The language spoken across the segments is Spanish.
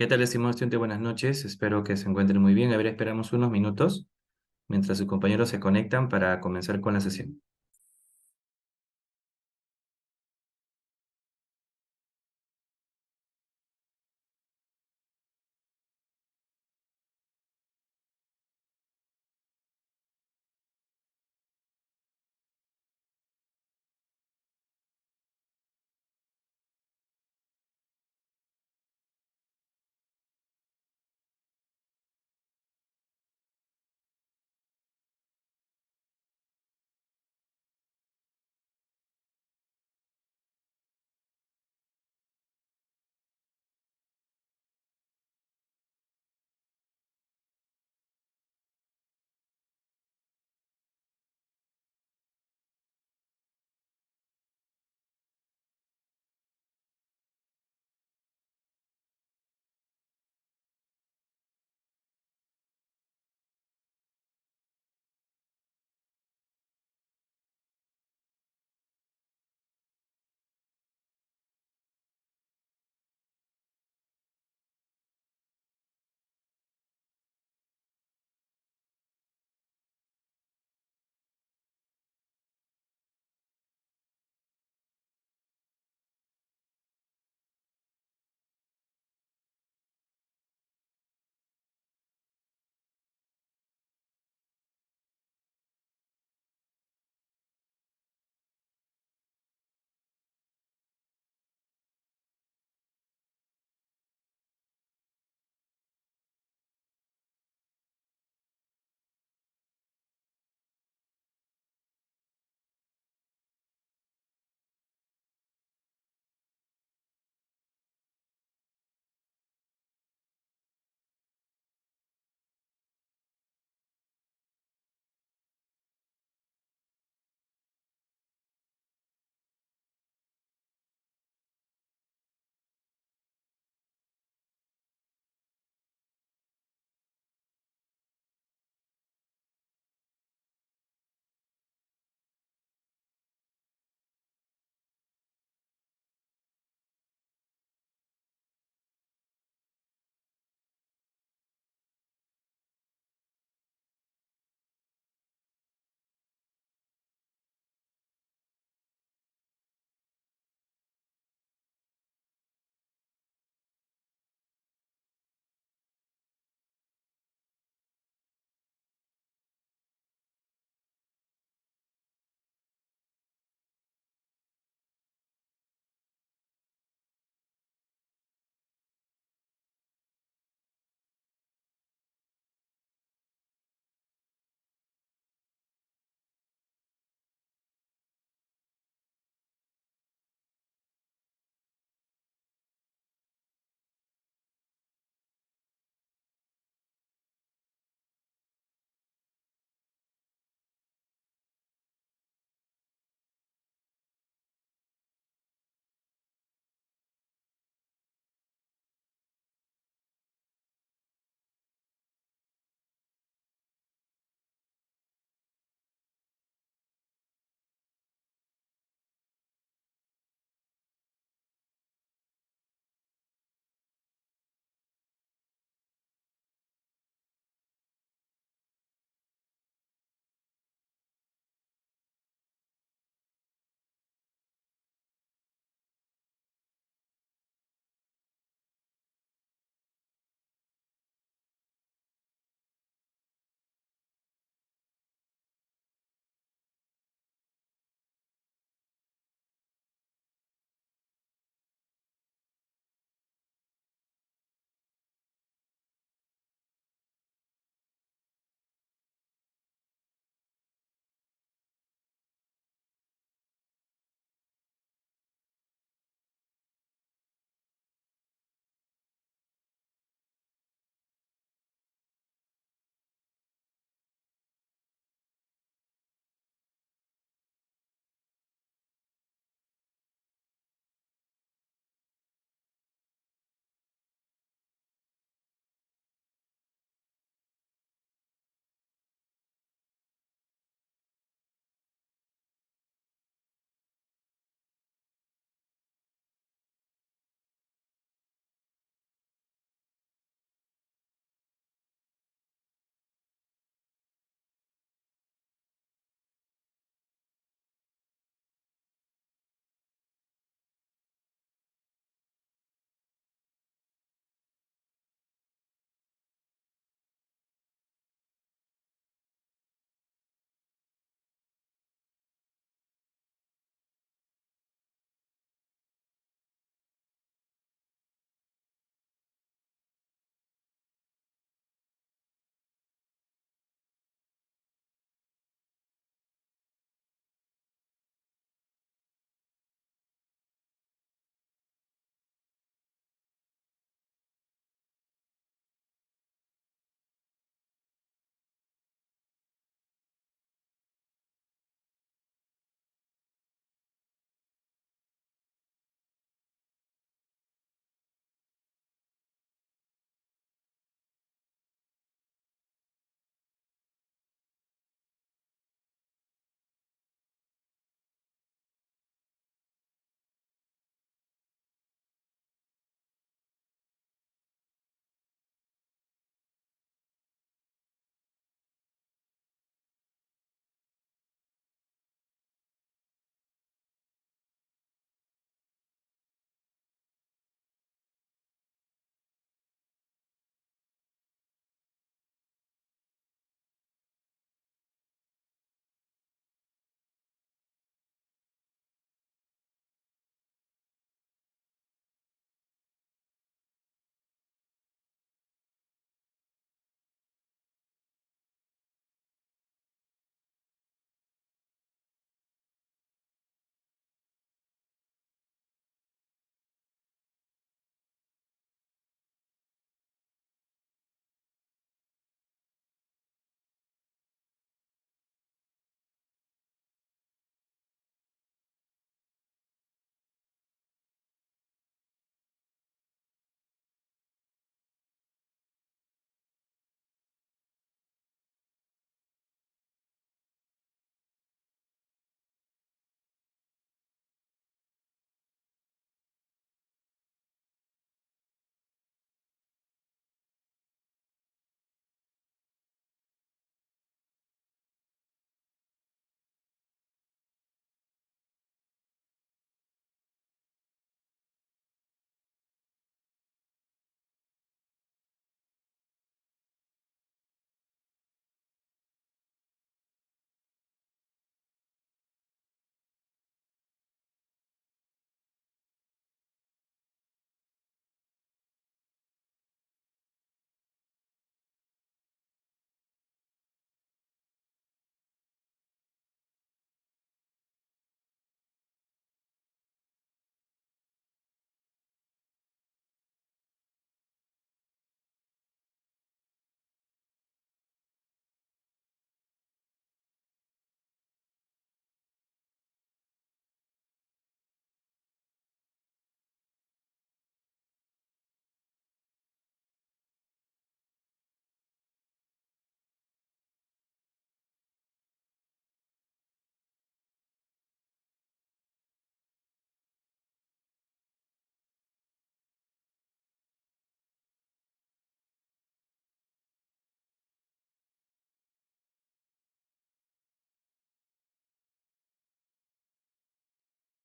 ¿Qué tal, estimado estudiante? Buenas noches. Espero que se encuentren muy bien. A ver, esperamos unos minutos mientras sus compañeros se conectan para comenzar con la sesión.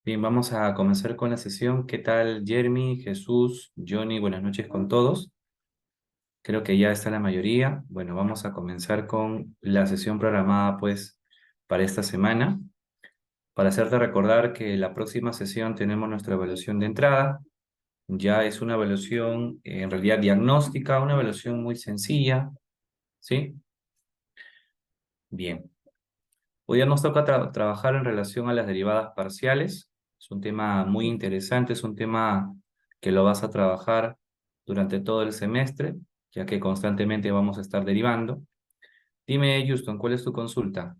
Bien, vamos a comenzar con la sesión. ¿Qué tal, Jeremy, Jesús, Johnny? Buenas noches con todos. Creo que ya está la mayoría. Bueno, vamos a comenzar con la sesión programada, pues, para esta semana. Para hacerte recordar que la próxima sesión tenemos nuestra evaluación de entrada. Ya es una evaluación, en realidad, diagnóstica, una evaluación muy sencilla, ¿sí? Bien. Hoy ya nos toca trabajar en relación a las derivadas parciales. Es un tema muy interesante, es un tema que lo vas a trabajar durante todo el semestre, ya que constantemente vamos a estar derivando. Dime, Houston, ¿cuál es tu consulta?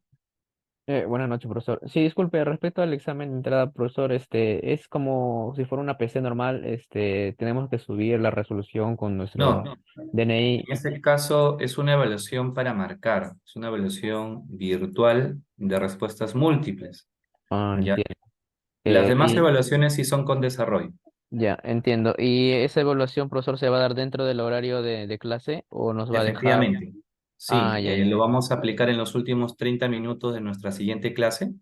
Buenas noches, profesor. Sí, disculpe, respecto al examen de entrada, profesor, es como si fuera una PC normal, tenemos que subir la resolución con nuestro No, DNI. en este caso es una evaluación para marcar, es una evaluación virtual de respuestas múltiples, Ah, ¿ya? entiendo. Las demás Y evaluaciones sí son con desarrollo. ya, entiendo. ¿Y esa evaluación, profesor, se va a dar dentro del horario de clase o nos va a dejar? Efectivamente, Ah, sí, ya, ya. lo vamos a aplicar en los últimos 30 minutos de nuestra siguiente clase.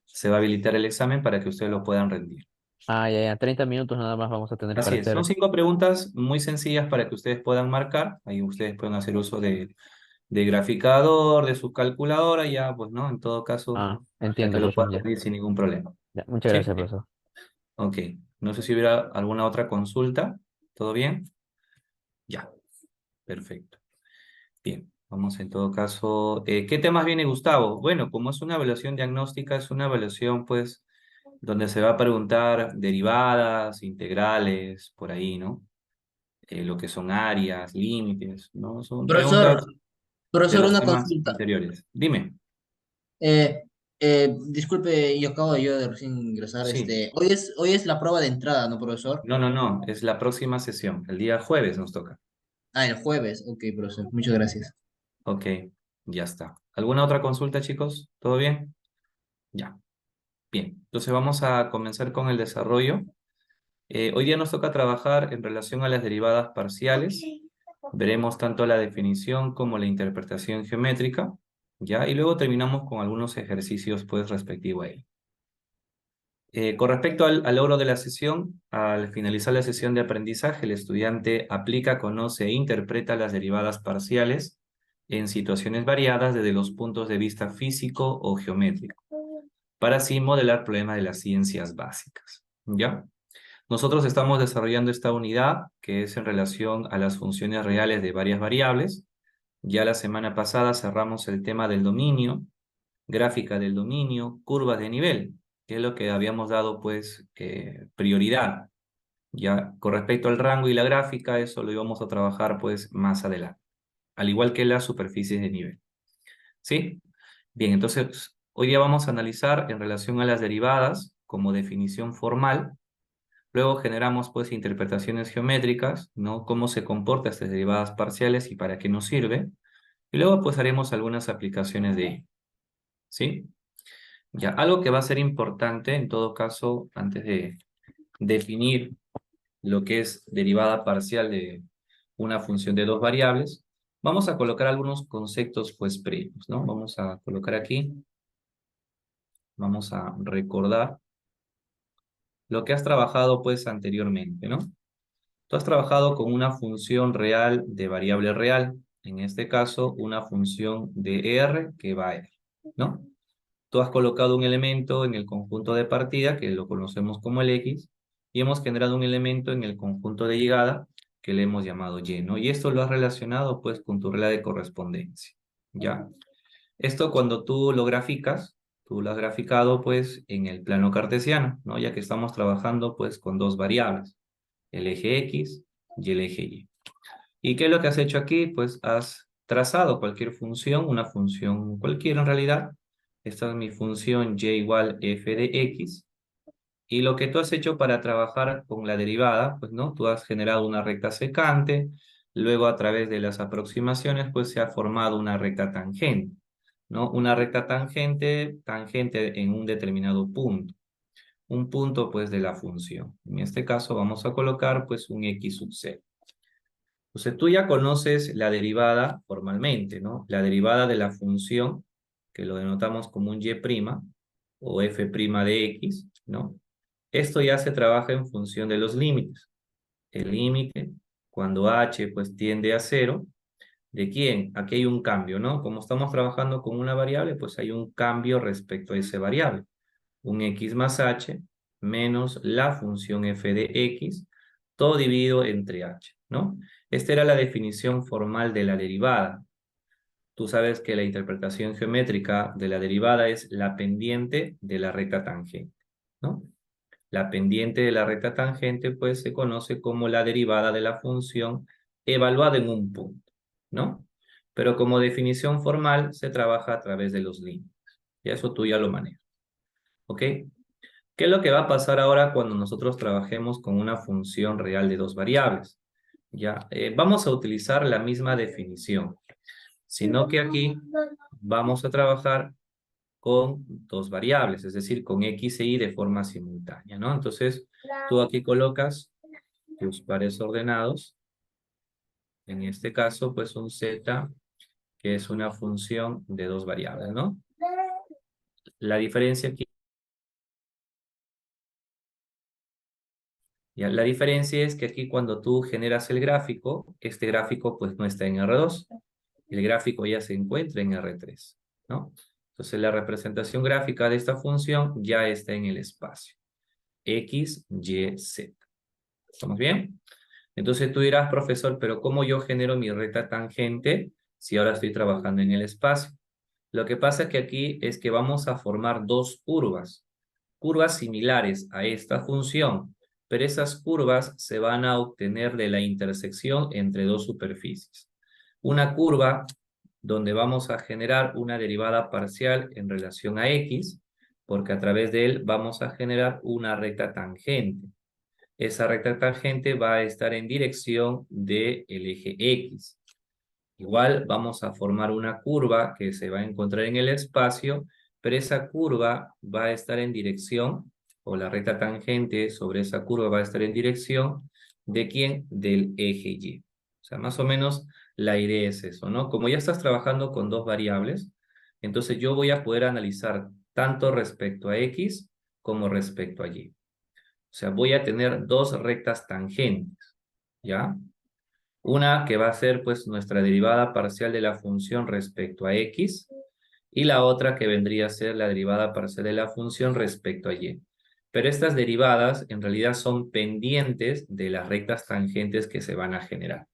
Se va a habilitar el examen para que ustedes lo puedan rendir. Ah, ya, ya. 30 minutos nada más vamos a tener para Así es, son hacer. 5 preguntas muy sencillas para que ustedes puedan marcar. Ahí ustedes pueden hacer uso de graficador, de su calculadora, ya, pues, ¿no? En todo caso, Ah, para entiendo, que lo profesor, puedan ya. rendir sin ningún problema. Ya, muchas ¿Sí? gracias, profesor. Ok. No sé si hubiera alguna otra consulta. ¿Todo bien? Ya, perfecto. Bien, vamos en todo caso. ¿Qué temas viene Gustavo? Bueno, como es una evaluación diagnóstica, es una evaluación, pues, donde se va a preguntar derivadas, integrales, por ahí, ¿no? Lo que son áreas, límites, ¿no? Son Profesor, preguntas de profesor, los una temas consulta. anteriores. Dime. Eh, Disculpe, yo acabo yo de recién ingresar. Sí. Hoy es la prueba de entrada, ¿no, profesor? No, no, no. Es la próxima sesión. El día jueves nos toca. Ah, el jueves. Ok, profesor, muchas gracias. Ok, ya está. ¿Alguna otra consulta, chicos? ¿Todo bien? Ya. Bien. Entonces vamos a comenzar con el desarrollo. Hoy día nos toca trabajar en relación a las derivadas parciales. Veremos tanto la definición como la interpretación geométrica, ¿ya? Y luego terminamos con algunos ejercicios, pues, respectivo a ello. Con respecto al logro de la sesión, al finalizar la sesión de aprendizaje, el estudiante aplica, conoce e interpreta las derivadas parciales en situaciones variadas desde los puntos de vista físico o geométrico, para así modelar problemas de las ciencias básicas, ¿ya? Nosotros estamos desarrollando esta unidad que es en relación a las funciones reales de varias variables. Ya la semana pasada cerramos el tema del dominio, gráfica del dominio, curvas de nivel, que es lo que habíamos dado pues prioridad. Ya con respecto al rango y la gráfica, eso lo íbamos a trabajar pues más adelante, al igual que las superficies de nivel. ¿Sí? Bien, entonces hoy día vamos a analizar en relación a las derivadas como definición formal. Luego generamos pues interpretaciones geométricas, ¿no? Cómo se comportan estas derivadas parciales y para qué nos sirve. Y luego pues haremos algunas aplicaciones de ello, ¿sí? Ya, algo que va a ser importante en todo caso, antes de definir lo que es derivada parcial de una función de dos variables, vamos a colocar algunos conceptos pues previos, ¿no? Vamos a colocar aquí, vamos a recordar lo que has trabajado pues anteriormente, ¿no? Tú has trabajado con una función real de variable real, en este caso una función de R que va a R, ¿no? Tú has colocado un elemento en el conjunto de partida, que lo conocemos como el X, y hemos generado un elemento en el conjunto de llegada, que le hemos llamado Y, ¿no? Y esto lo has relacionado, pues, con tu regla de correspondencia, ¿ya? Esto cuando tú lo graficas, tú lo has graficado, pues, en el plano cartesiano, ¿no? Ya que estamos trabajando, pues, con dos variables, el eje X y el eje Y. ¿Y qué es lo que has hecho aquí? Pues has trazado cualquier función, una función cualquiera en realidad. Esta es mi función y igual f de x. Y lo que tú has hecho para trabajar con la derivada, pues no, tú has generado una recta secante, luego a través de las aproximaciones, pues se ha formado una recta tangente, ¿no? Una recta tangente, tangente en un determinado punto. Un punto, pues, de la función. En este caso vamos a colocar, pues, un x sub c. Entonces tú ya conoces la derivada formalmente, ¿no? La derivada de la función, que lo denotamos como un y' o f' de x, ¿no? Esto ya se trabaja en función de los límites. El límite, cuando h pues tiende a 0, ¿de quién? Aquí hay un cambio, ¿no? Como estamos trabajando con una variable, pues hay un cambio respecto a esa variable. Un x más h menos la función f de x, todo dividido entre h, ¿no? Esta era la definición formal de la derivada. Tú sabes que la interpretación geométrica de la derivada es la pendiente de la recta tangente, ¿no? La pendiente de la recta tangente, pues, se conoce como la derivada de la función evaluada en un punto, ¿no? Pero como definición formal, se trabaja a través de los límites. Y eso tú ya lo manejas, ¿ok? ¿Qué es lo que va a pasar ahora cuando nosotros trabajemos con una función real de dos variables? Ya, vamos a utilizar la misma definición, sino que aquí vamos a trabajar con dos variables, es decir, con x e y de forma simultánea, ¿no? Entonces, tú aquí colocas tus pares ordenados, en este caso, pues un z, que es una función de dos variables, ¿no? La diferencia aquí, ya, la diferencia es que aquí cuando tú generas el gráfico, este gráfico pues no está en R2, el gráfico ya se encuentra en R3, ¿no? Entonces la representación gráfica de esta función ya está en el espacio, x, y, z. ¿Estamos bien? Entonces tú dirás, profesor, pero ¿cómo yo genero mi recta tangente si ahora estoy trabajando en el espacio? Lo que pasa que aquí es que vamos a formar dos curvas similares a esta función, pero esas curvas se van a obtener de la intersección entre dos superficies. Una curva donde vamos a generar una derivada parcial en relación a x, porque a través de él vamos a generar una recta tangente. Esa recta tangente va a estar en dirección del eje X. Igual vamos a formar una curva que se va a encontrar en el espacio, pero esa curva va a estar en dirección, o la recta tangente sobre esa curva va a estar en dirección ¿de quién? Del eje Y. O sea, más o menos la idea es eso, ¿no? Como ya estás trabajando con dos variables, entonces yo voy a poder analizar tanto respecto a X como respecto a Y. O sea, voy a tener dos rectas tangentes, ¿ya? Una que va a ser pues nuestra derivada parcial de la función respecto a x y la otra que vendría a ser la derivada parcial de la función respecto a y. Pero estas derivadas en realidad son pendientes de las rectas tangentes que se van a generar.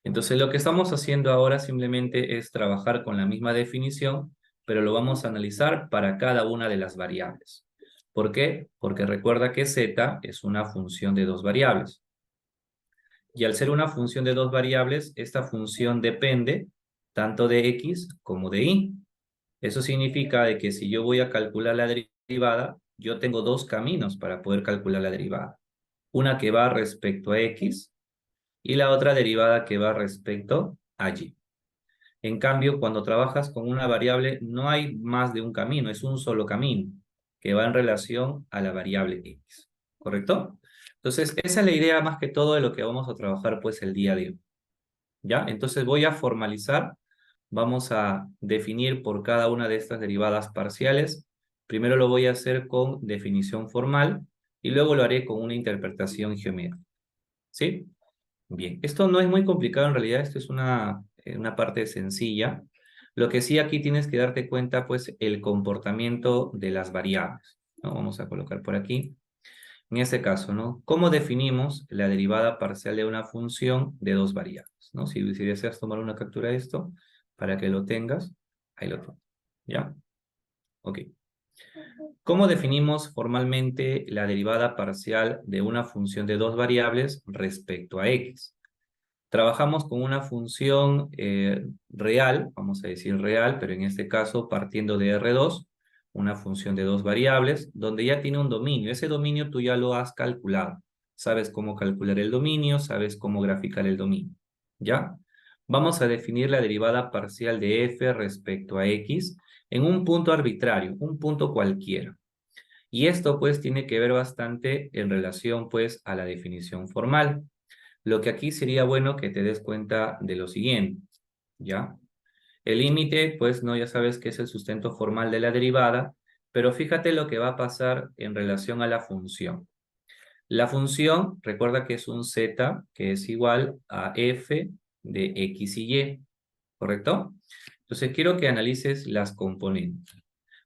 Entonces lo que estamos haciendo ahora simplemente es trabajar con la misma definición, pero lo vamos a analizar para cada una de las variables. ¿Por qué? Porque recuerda que z es una función de dos variables. Y al ser una función de dos variables, esta función depende tanto de x como de y. Eso significa de que si yo voy a calcular la derivada, yo tengo dos caminos para poder calcular la derivada. Una que va respecto a x y la otra derivada que va respecto a y. En cambio, cuando trabajas con una variable, no hay más de un camino, es un solo camino que va en relación a la variable x. ¿Correcto? Entonces, esa es la idea más que todo de lo que vamos a trabajar pues el día de hoy. ¿Ya? Entonces voy a formalizar. Vamos a definir por cada una de estas derivadas parciales. Primero lo voy a hacer con definición formal y luego lo haré con una interpretación geométrica. ¿Sí? Bien, esto no es muy complicado en realidad, esto es una parte sencilla. Lo que sí aquí tienes que darte cuenta, pues, el comportamiento de las variables, ¿no? Vamos a colocar por aquí. En este caso, ¿no? ¿Cómo definimos la derivada parcial de una función de dos variables? ¿No? Si deseas tomar una captura de esto, para que lo tengas, ahí lo tengo. ¿Ya? Ok. ¿Cómo definimos formalmente la derivada parcial de una función de dos variables respecto a x? Trabajamos con una función real, vamos a decir real, pero en este caso partiendo de R2, una función de dos variables, donde ya tiene un dominio. Ese dominio tú ya lo has calculado. Sabes cómo calcular el dominio, sabes cómo graficar el dominio. ¿Ya? Vamos a definir la derivada parcial de f respecto a x en un punto arbitrario, un punto cualquiera. Y esto pues tiene que ver bastante en relación pues a la definición formal. Lo que aquí sería bueno que te des cuenta de lo siguiente, ¿ya? El límite, pues no, ya sabes que es el sustento formal de la derivada, Pero fíjate lo que va a pasar en relación a la función. La función, recuerda que es un z que es igual a f de x y y, ¿correcto? Entonces quiero que analices las componentes.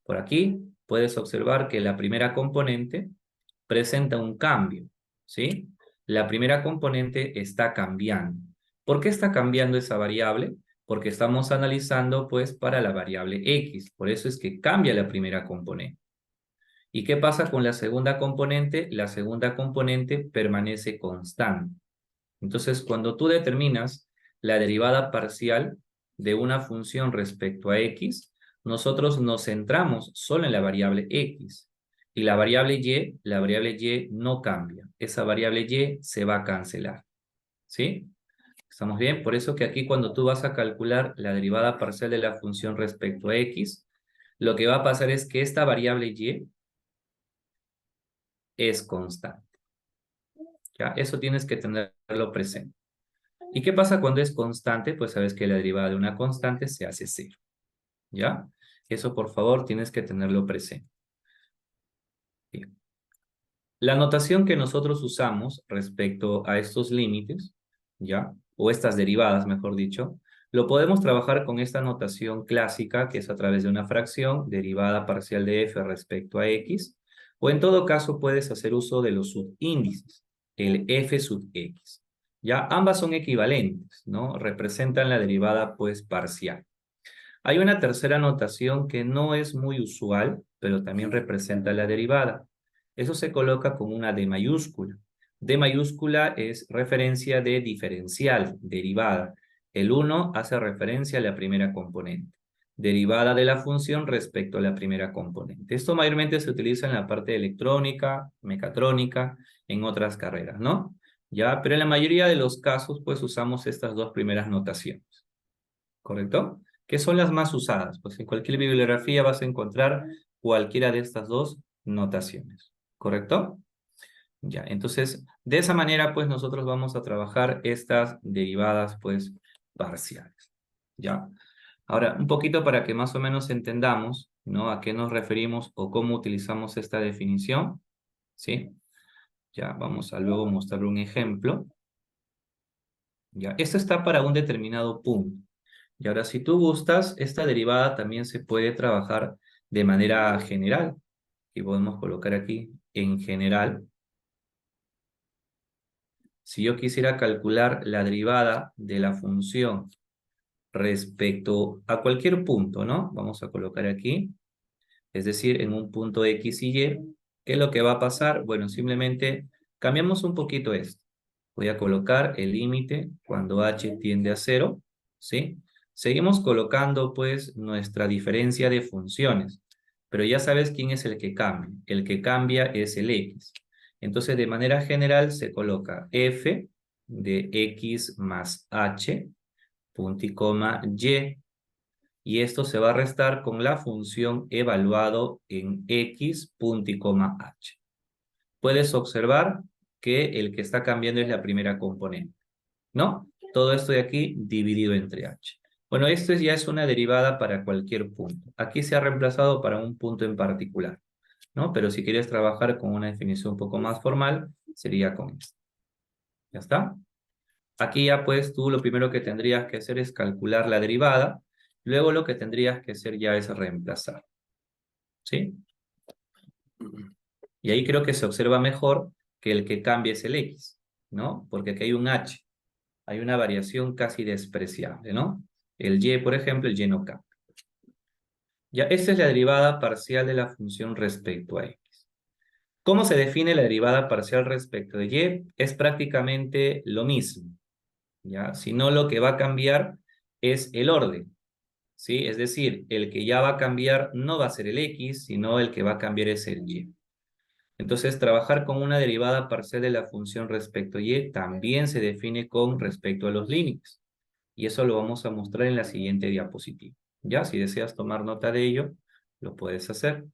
Por aquí puedes observar que la primera componente presenta un cambio, ¿sí? La primera componente está cambiando. ¿Por qué está cambiando esa variable? Porque estamos analizando, pues, para la variable x. Por eso es que cambia la primera componente. ¿Y qué pasa con la segunda componente? La segunda componente permanece constante. Entonces, cuando tú determinas la derivada parcial de una función respecto a x, nosotros nos centramos solo en la variable x. Y la variable y no cambia. Esa variable y se va a cancelar. ¿Sí? ¿Estamos bien? Por eso que aquí cuando tú vas a calcular la derivada parcial de la función respecto a x, lo que va a pasar es que esta variable y es constante. ¿Ya? Eso tienes que tenerlo presente. ¿Y qué pasa cuando es constante? Pues sabes que la derivada de una constante se hace cero. ¿Ya? Eso, por favor, tienes que tenerlo presente. Bien. La notación que nosotros usamos respecto a estos límites, ¿ya? O estas derivadas, mejor dicho, lo podemos trabajar con esta notación clásica, que es a través de una fracción, derivada parcial de f respecto a x, o en todo caso puedes hacer uso de los subíndices, el f sub x. ¿Ya? Ambas son equivalentes, ¿no? Representan la derivada, pues, parcial. Hay una tercera notación que no es muy usual, pero también representa la derivada. Eso se coloca con una D mayúscula. D mayúscula es referencia de diferencial, derivada. El 1 hace referencia a la primera componente. Derivada de la función respecto a la primera componente. Esto mayormente se utiliza en la parte electrónica, mecatrónica, en otras carreras, ¿no? Ya, pero en la mayoría de los casos, pues usamos estas dos primeras notaciones. ¿Correcto? ¿Qué son las más usadas? Pues en cualquier bibliografía vas a encontrar cualquiera de estas dos notaciones. ¿Correcto? Ya, entonces, de esa manera, pues nosotros vamos a trabajar estas derivadas, pues, parciales. ¿Ya? Ahora, un poquito para que más o menos entendamos, ¿no? A qué nos referimos o cómo utilizamos esta definición, ¿sí? Ya, vamos a luego mostrar un ejemplo. Ya, esto está para un determinado punto. Y ahora, si tú gustas, esta derivada también se puede trabajar de manera general. Y podemos colocar aquí en general. Si yo quisiera calcular la derivada de la función respecto a cualquier punto, ¿no? Vamos a colocar aquí, es decir, en un punto X y Y, ¿qué es lo que va a pasar? Bueno, simplemente cambiamos un poquito esto. Voy a colocar el límite cuando h tiende a 0, ¿sí? Seguimos colocando, pues, nuestra diferencia de funciones, pero ya sabes quién es el que cambia. El que cambia es el x. Entonces, de manera general, se coloca f de x más h, punto y coma, y esto se va a restar con la función evaluado en x, punto y coma, h. Puedes observar que el que está cambiando es la primera componente, ¿no? Todo esto de aquí dividido entre h. Bueno, esto ya es una derivada para cualquier punto. Aquí se ha reemplazado para un punto en particular, ¿no? Pero si quieres trabajar con una definición un poco más formal, sería con esto. ¿Ya está? Aquí ya pues tú lo primero que tendrías que hacer es calcular la derivada. Luego lo que tendrías que hacer ya es reemplazar. ¿Sí? Y ahí creo que se observa mejor que el que cambia es el x, ¿no? Porque aquí hay un h. Hay una variación casi despreciable, ¿no? El y, por ejemplo, el y no cambia. Ya, esta es la derivada parcial de la función respecto a x. ¿Cómo se define la derivada parcial respecto de y? Es prácticamente lo mismo, ¿ya? Si no, lo que va a cambiar es el orden, ¿sí? Es decir, el que ya va a cambiar no va a ser el x, sino el que va a cambiar es el y. Entonces, trabajar con una derivada parcial de la función respecto a y también se define con respecto a los límites. Y eso lo vamos a mostrar en la siguiente diapositiva. Ya, si deseas tomar nota de ello, lo puedes hacer.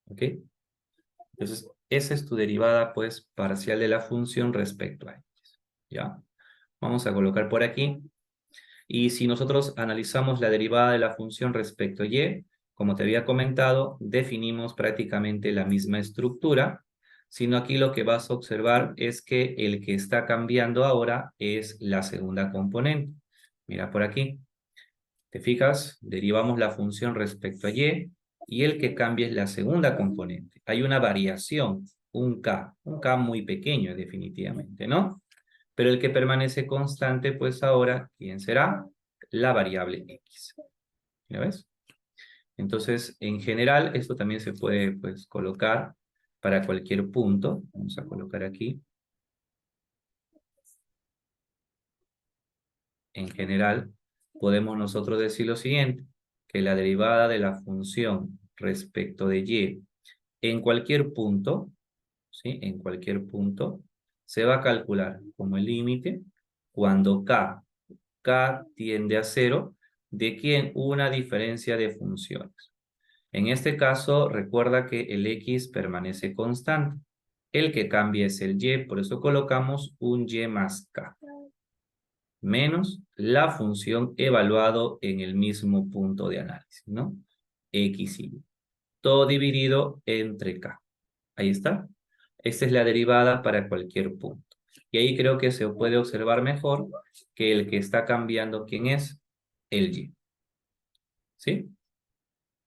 ¿Ok? Entonces, esa es tu derivada, pues, parcial de la función respecto a x. ¿Ya? Vamos a colocar por aquí. Y si nosotros analizamos la derivada de la función respecto a y, como te había comentado, definimos prácticamente la misma estructura, sino aquí lo que vas a observar es que el que está cambiando ahora es la segunda componente. Mira por aquí. ¿Te fijas? Derivamos la función respecto a y el que cambia es la segunda componente. Hay una variación, un k muy pequeño definitivamente, ¿no? Pero el que permanece constante, pues ahora, ¿quién será? La variable x. ¿Ya ves? Entonces, en general, esto también se puede, pues, colocar para cualquier punto. Vamos a colocar aquí. En general, podemos nosotros decir lo siguiente, que la derivada de la función respecto de y en cualquier punto, ¿sí? En cualquier punto, se va a calcular como el límite cuando k tiende a 0, de quién una diferencia de funciones. En este caso, recuerda que el x permanece constante. El que cambia es el y, por eso colocamos un y más k, menos la función evaluado en el mismo punto de análisis, ¿no? X y y. Todo dividido entre k. Ahí está. Esta es la derivada para cualquier punto. Y ahí creo que se puede observar mejor que el que está cambiando, ¿quién es? El y. ¿Sí?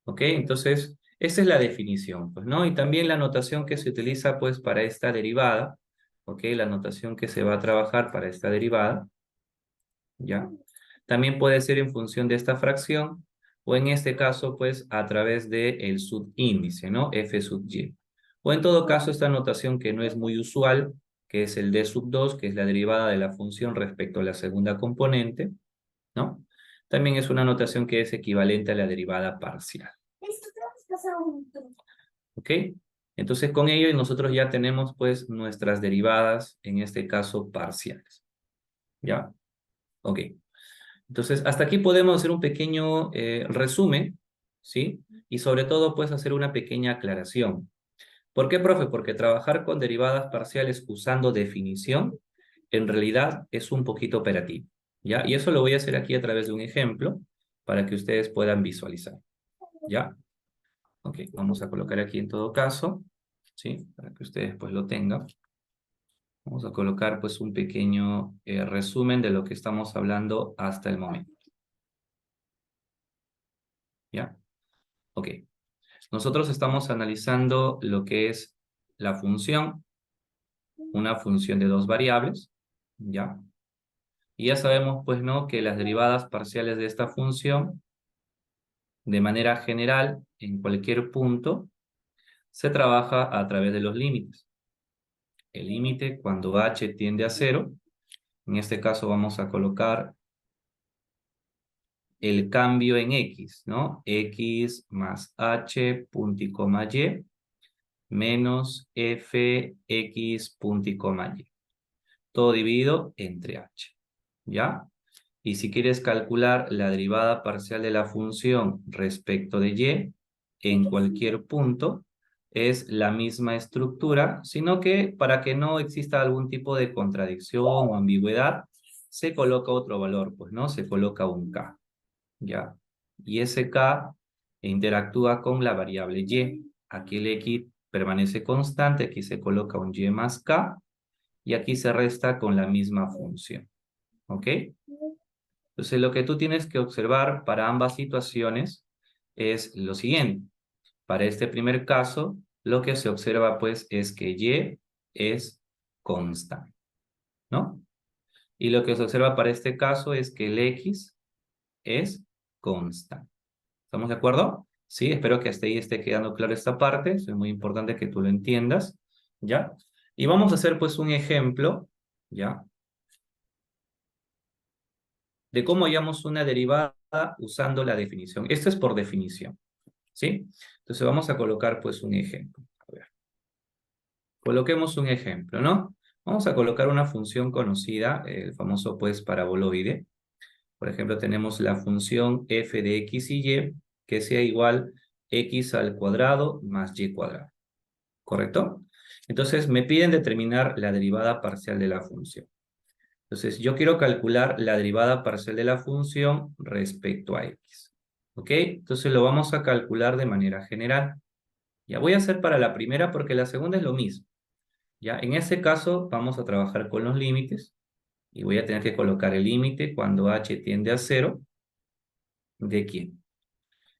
¿Ok? Entonces, esa es la definición, pues, ¿no? Y también la notación que se utiliza, pues, para esta derivada, ¿ok? La notación que se va a trabajar para esta derivada, ¿ya? También puede ser en función de esta fracción, o en este caso, pues, a través del subíndice, ¿no? F sub y. O en todo caso, esta notación que no es muy usual, que es el d sub 2, que es la derivada de la función respecto a la segunda componente, ¿no? También es una notación que es equivalente a la derivada parcial. ¿Ok? Entonces con ello nosotros ya tenemos pues nuestras derivadas, en este caso parciales. ¿Ya? Ok. Entonces hasta aquí podemos hacer un pequeño resumen, ¿sí? Y sobre todo pues hacer una pequeña aclaración. ¿Por qué, profe? Porque trabajar con derivadas parciales usando definición en realidad es un poquito operativo. ¿Ya? Y eso lo voy a hacer aquí a través de un ejemplo para que ustedes puedan visualizar. ¿Ya? Ok, vamos a colocar aquí en todo caso, ¿sí? Para que ustedes pues lo tengan. Vamos a colocar pues un pequeño resumen de lo que estamos hablando hasta el momento. ¿Ya? Ok. Nosotros estamos analizando lo que es la función, una función de dos variables, ¿ya? Y ya sabemos pues, ¿no? Que las derivadas parciales de esta función, de manera general, en cualquier punto, se trabaja a través de los límites. El límite cuando h tiende a 0, en este caso vamos a colocar el cambio en x, ¿no? X más h punto y coma y menos f x punto y coma y. Todo dividido entre h, ¿ya? Y si quieres calcular la derivada parcial de la función respecto de y en cualquier punto, es la misma estructura, sino que para que no exista algún tipo de contradicción o ambigüedad, se coloca otro valor, pues, ¿no? Se coloca un k, ¿ya? Y ese k interactúa con la variable y. Aquí el x permanece constante, aquí se coloca un y más k, y aquí se resta con la misma función, ¿ok? Entonces, lo que tú tienes que observar para ambas situaciones es lo siguiente. Para este primer caso, lo que se observa, pues, es que y es constante, ¿no? Y lo que se observa para este caso es que el x es constante. ¿Estamos de acuerdo? Sí, espero que hasta ahí esté quedando claro esta parte. Es muy importante que tú lo entiendas, ¿ya? Y vamos a hacer, pues, un ejemplo, ¿ya? De cómo hallamos una derivada usando la definición. Esto es por definición, ¿sí? Entonces vamos a colocar pues un ejemplo. A ver. Coloquemos un ejemplo, ¿no? Vamos a colocar una función conocida, el famoso pues paraboloide. Por ejemplo, tenemos la función f de x y y, que sea igual x al cuadrado más y cuadrado. ¿Correcto? Entonces me piden determinar la derivada parcial de la función. Entonces, yo quiero calcular la derivada parcial de la función respecto a x. ¿Ok? Entonces lo vamos a calcular de manera general. Ya voy a hacer para la primera porque la segunda es lo mismo. Ya, en este caso vamos a trabajar con los límites y voy a tener que colocar el límite cuando h tiende a 0 de quién.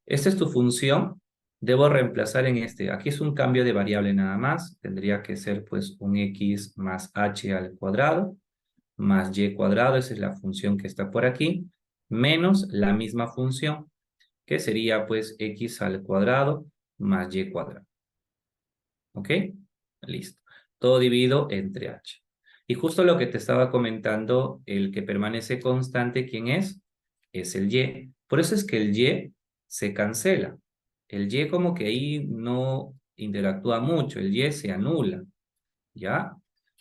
Esta es tu función. Debo reemplazar en este. Aquí es un cambio de variable nada más. Tendría que ser pues un x más h al cuadrado más y cuadrado. Esa es la función que está por aquí. Menos la misma función que sería pues x al cuadrado más y cuadrado. ¿Ok? Listo. Todo dividido entre h. Y justo lo que te estaba comentando, el que permanece constante, ¿quién es? Es el y. Por eso es que el y se cancela. El y como que ahí no interactúa mucho, el y se anula, ¿ya?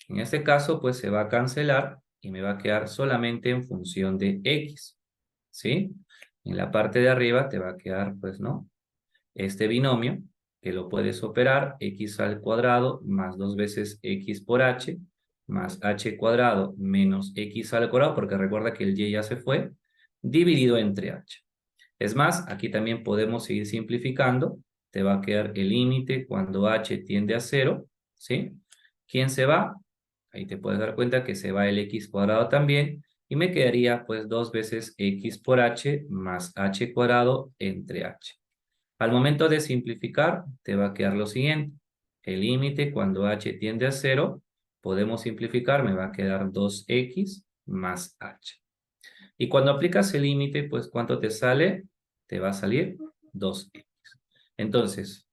En este caso, pues se va a cancelar y me va a quedar solamente en función de x, ¿sí? En la parte de arriba te va a quedar, pues, ¿no? Este binomio, que lo puedes operar, x al cuadrado más 2 veces x por h, más h cuadrado menos x al cuadrado, porque recuerda que el y ya se fue, dividido entre h. Es más, aquí también podemos seguir simplificando. Te va a quedar el límite cuando h tiende a 0, ¿sí? ¿Quién se va? Ahí te puedes dar cuenta que se va el x cuadrado también, y me quedaría pues 2 veces x por h más h cuadrado entre h. Al momento de simplificar, te va a quedar lo siguiente. El límite cuando h tiende a 0, podemos simplificar, me va a quedar 2x más h. Y cuando aplicas el límite, pues ¿cuánto te sale? Te va a salir 2x. Entonces,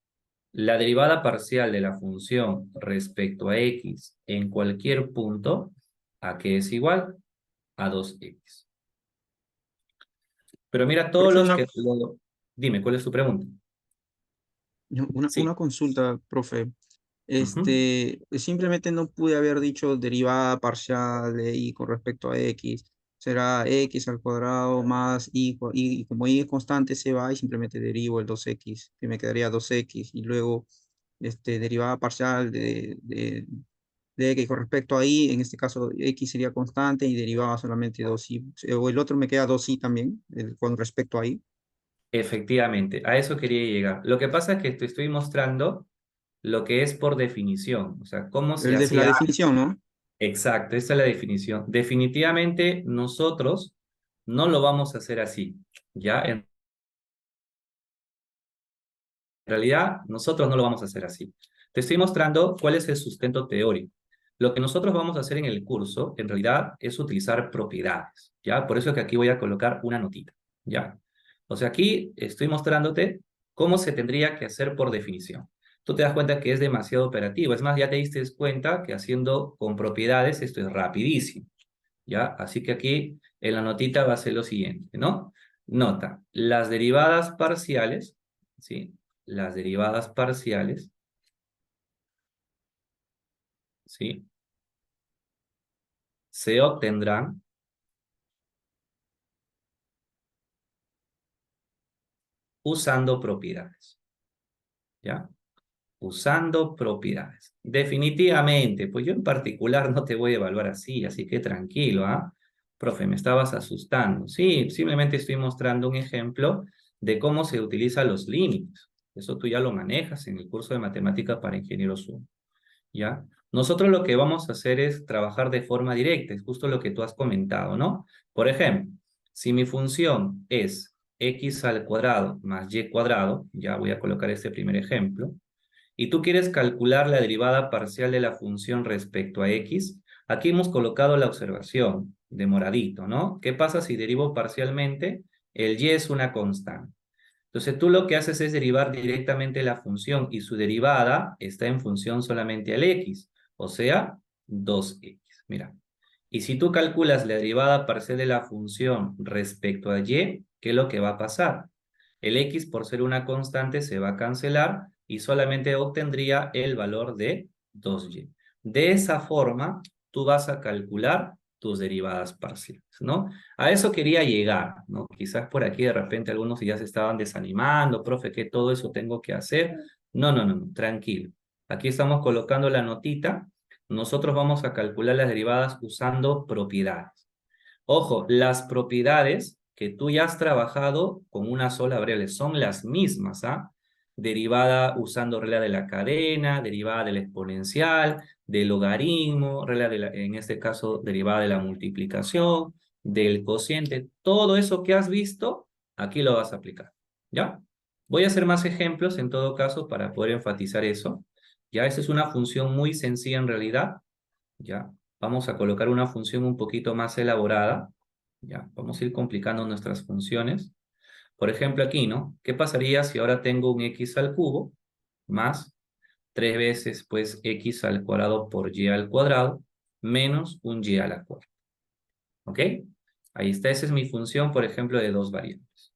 la derivada parcial de la función respecto a x en cualquier punto, ¿a qué es igual? A 2x. Pero mira, todos Profe, los que... Dime, ¿cuál es tu pregunta? Sí. una consulta, profe. Ujú. Simplemente no pude haber dicho derivada parcial de y con respecto a x. Será x al cuadrado más y, y como y es constante se va y simplemente derivo el 2x, que me quedaría 2x. Y luego derivada parcial de x con respecto a y, en este caso x sería constante y derivaba solamente 2y. O el otro me queda 2y también, con respecto a y. Efectivamente, a eso quería llegar. Lo que pasa es que te estoy mostrando lo que es por definición, o sea, cómo se La hacía. definición, ¿no? Exacto, esta es la definición. Definitivamente nosotros no lo vamos a hacer así, ¿ya? En realidad, nosotros no lo vamos a hacer así. Te estoy mostrando cuál es el sustento teórico. Lo que nosotros vamos a hacer en el curso, en realidad, es utilizar propiedades, ¿ya? Por eso es que aquí voy a colocar una notita, ¿ya? O sea, aquí estoy mostrándote cómo se tendría que hacer por definición. Tú te das cuenta que es demasiado operativo. Es más, ya te diste cuenta que haciendo con propiedades esto es rapidísimo, ¿ya? Así que aquí en la notita va a ser lo siguiente, ¿no? Nota, las derivadas parciales, ¿sí? Las derivadas parciales, ¿sí? Se obtendrán usando propiedades, ¿ya? Usando propiedades. Definitivamente, pues yo en particular no te voy a evaluar así que tranquilo, ¿ah? Profe, me estabas asustando. Sí, simplemente estoy mostrando un ejemplo de cómo se utilizan los límites. Eso tú ya lo manejas en el curso de matemática para ingenieros 1. ¿Ya? Nosotros lo que vamos a hacer es trabajar de forma directa, es justo lo que tú has comentado, ¿no? Por ejemplo, si mi función es x al cuadrado más y cuadrado, ya voy a colocar este primer ejemplo, y tú quieres calcular la derivada parcial de la función respecto a x, aquí hemos colocado la observación de moradito, ¿no? ¿Qué pasa si derivo parcialmente? El y es una constante. Entonces tú lo que haces es derivar directamente la función y su derivada está en función solamente al x, o sea, 2x. Mira, y si tú calculas la derivada parcial de la función respecto a y, ¿qué es lo que va a pasar? El x por ser una constante se va a cancelar y solamente obtendría el valor de 2y. De esa forma, tú vas a calcular tus derivadas parciales, ¿no? A eso quería llegar, ¿no? Quizás por aquí de repente algunos ya se estaban desanimando, profe, ¿qué todo eso tengo que hacer? No, no, no, no, tranquilo. Aquí estamos colocando la notita nosotros vamos a calcular las derivadas usando propiedades. Ojo, las propiedades que tú ya has trabajado con una sola variable son las mismas, ¿ah? Derivada usando regla de la cadena, derivada del exponencial, del logaritmo, regla de en este caso derivada de la multiplicación, del cociente, todo eso que has visto, aquí lo vas a aplicar, ¿ya? Voy a hacer más ejemplos en todo caso para poder enfatizar eso. Ya, esa es una función muy sencilla en realidad, ¿ya? Vamos a colocar una función un poquito más elaborada, ¿ya? Vamos a ir complicando nuestras funciones. Por ejemplo, aquí, ¿no? ¿Qué pasaría si ahora tengo un x al cubo más 3 veces, pues, x al cuadrado por y al cuadrado menos un y a la cuarta? ¿Ok? Ahí está, esa es mi función, por ejemplo, de dos variables.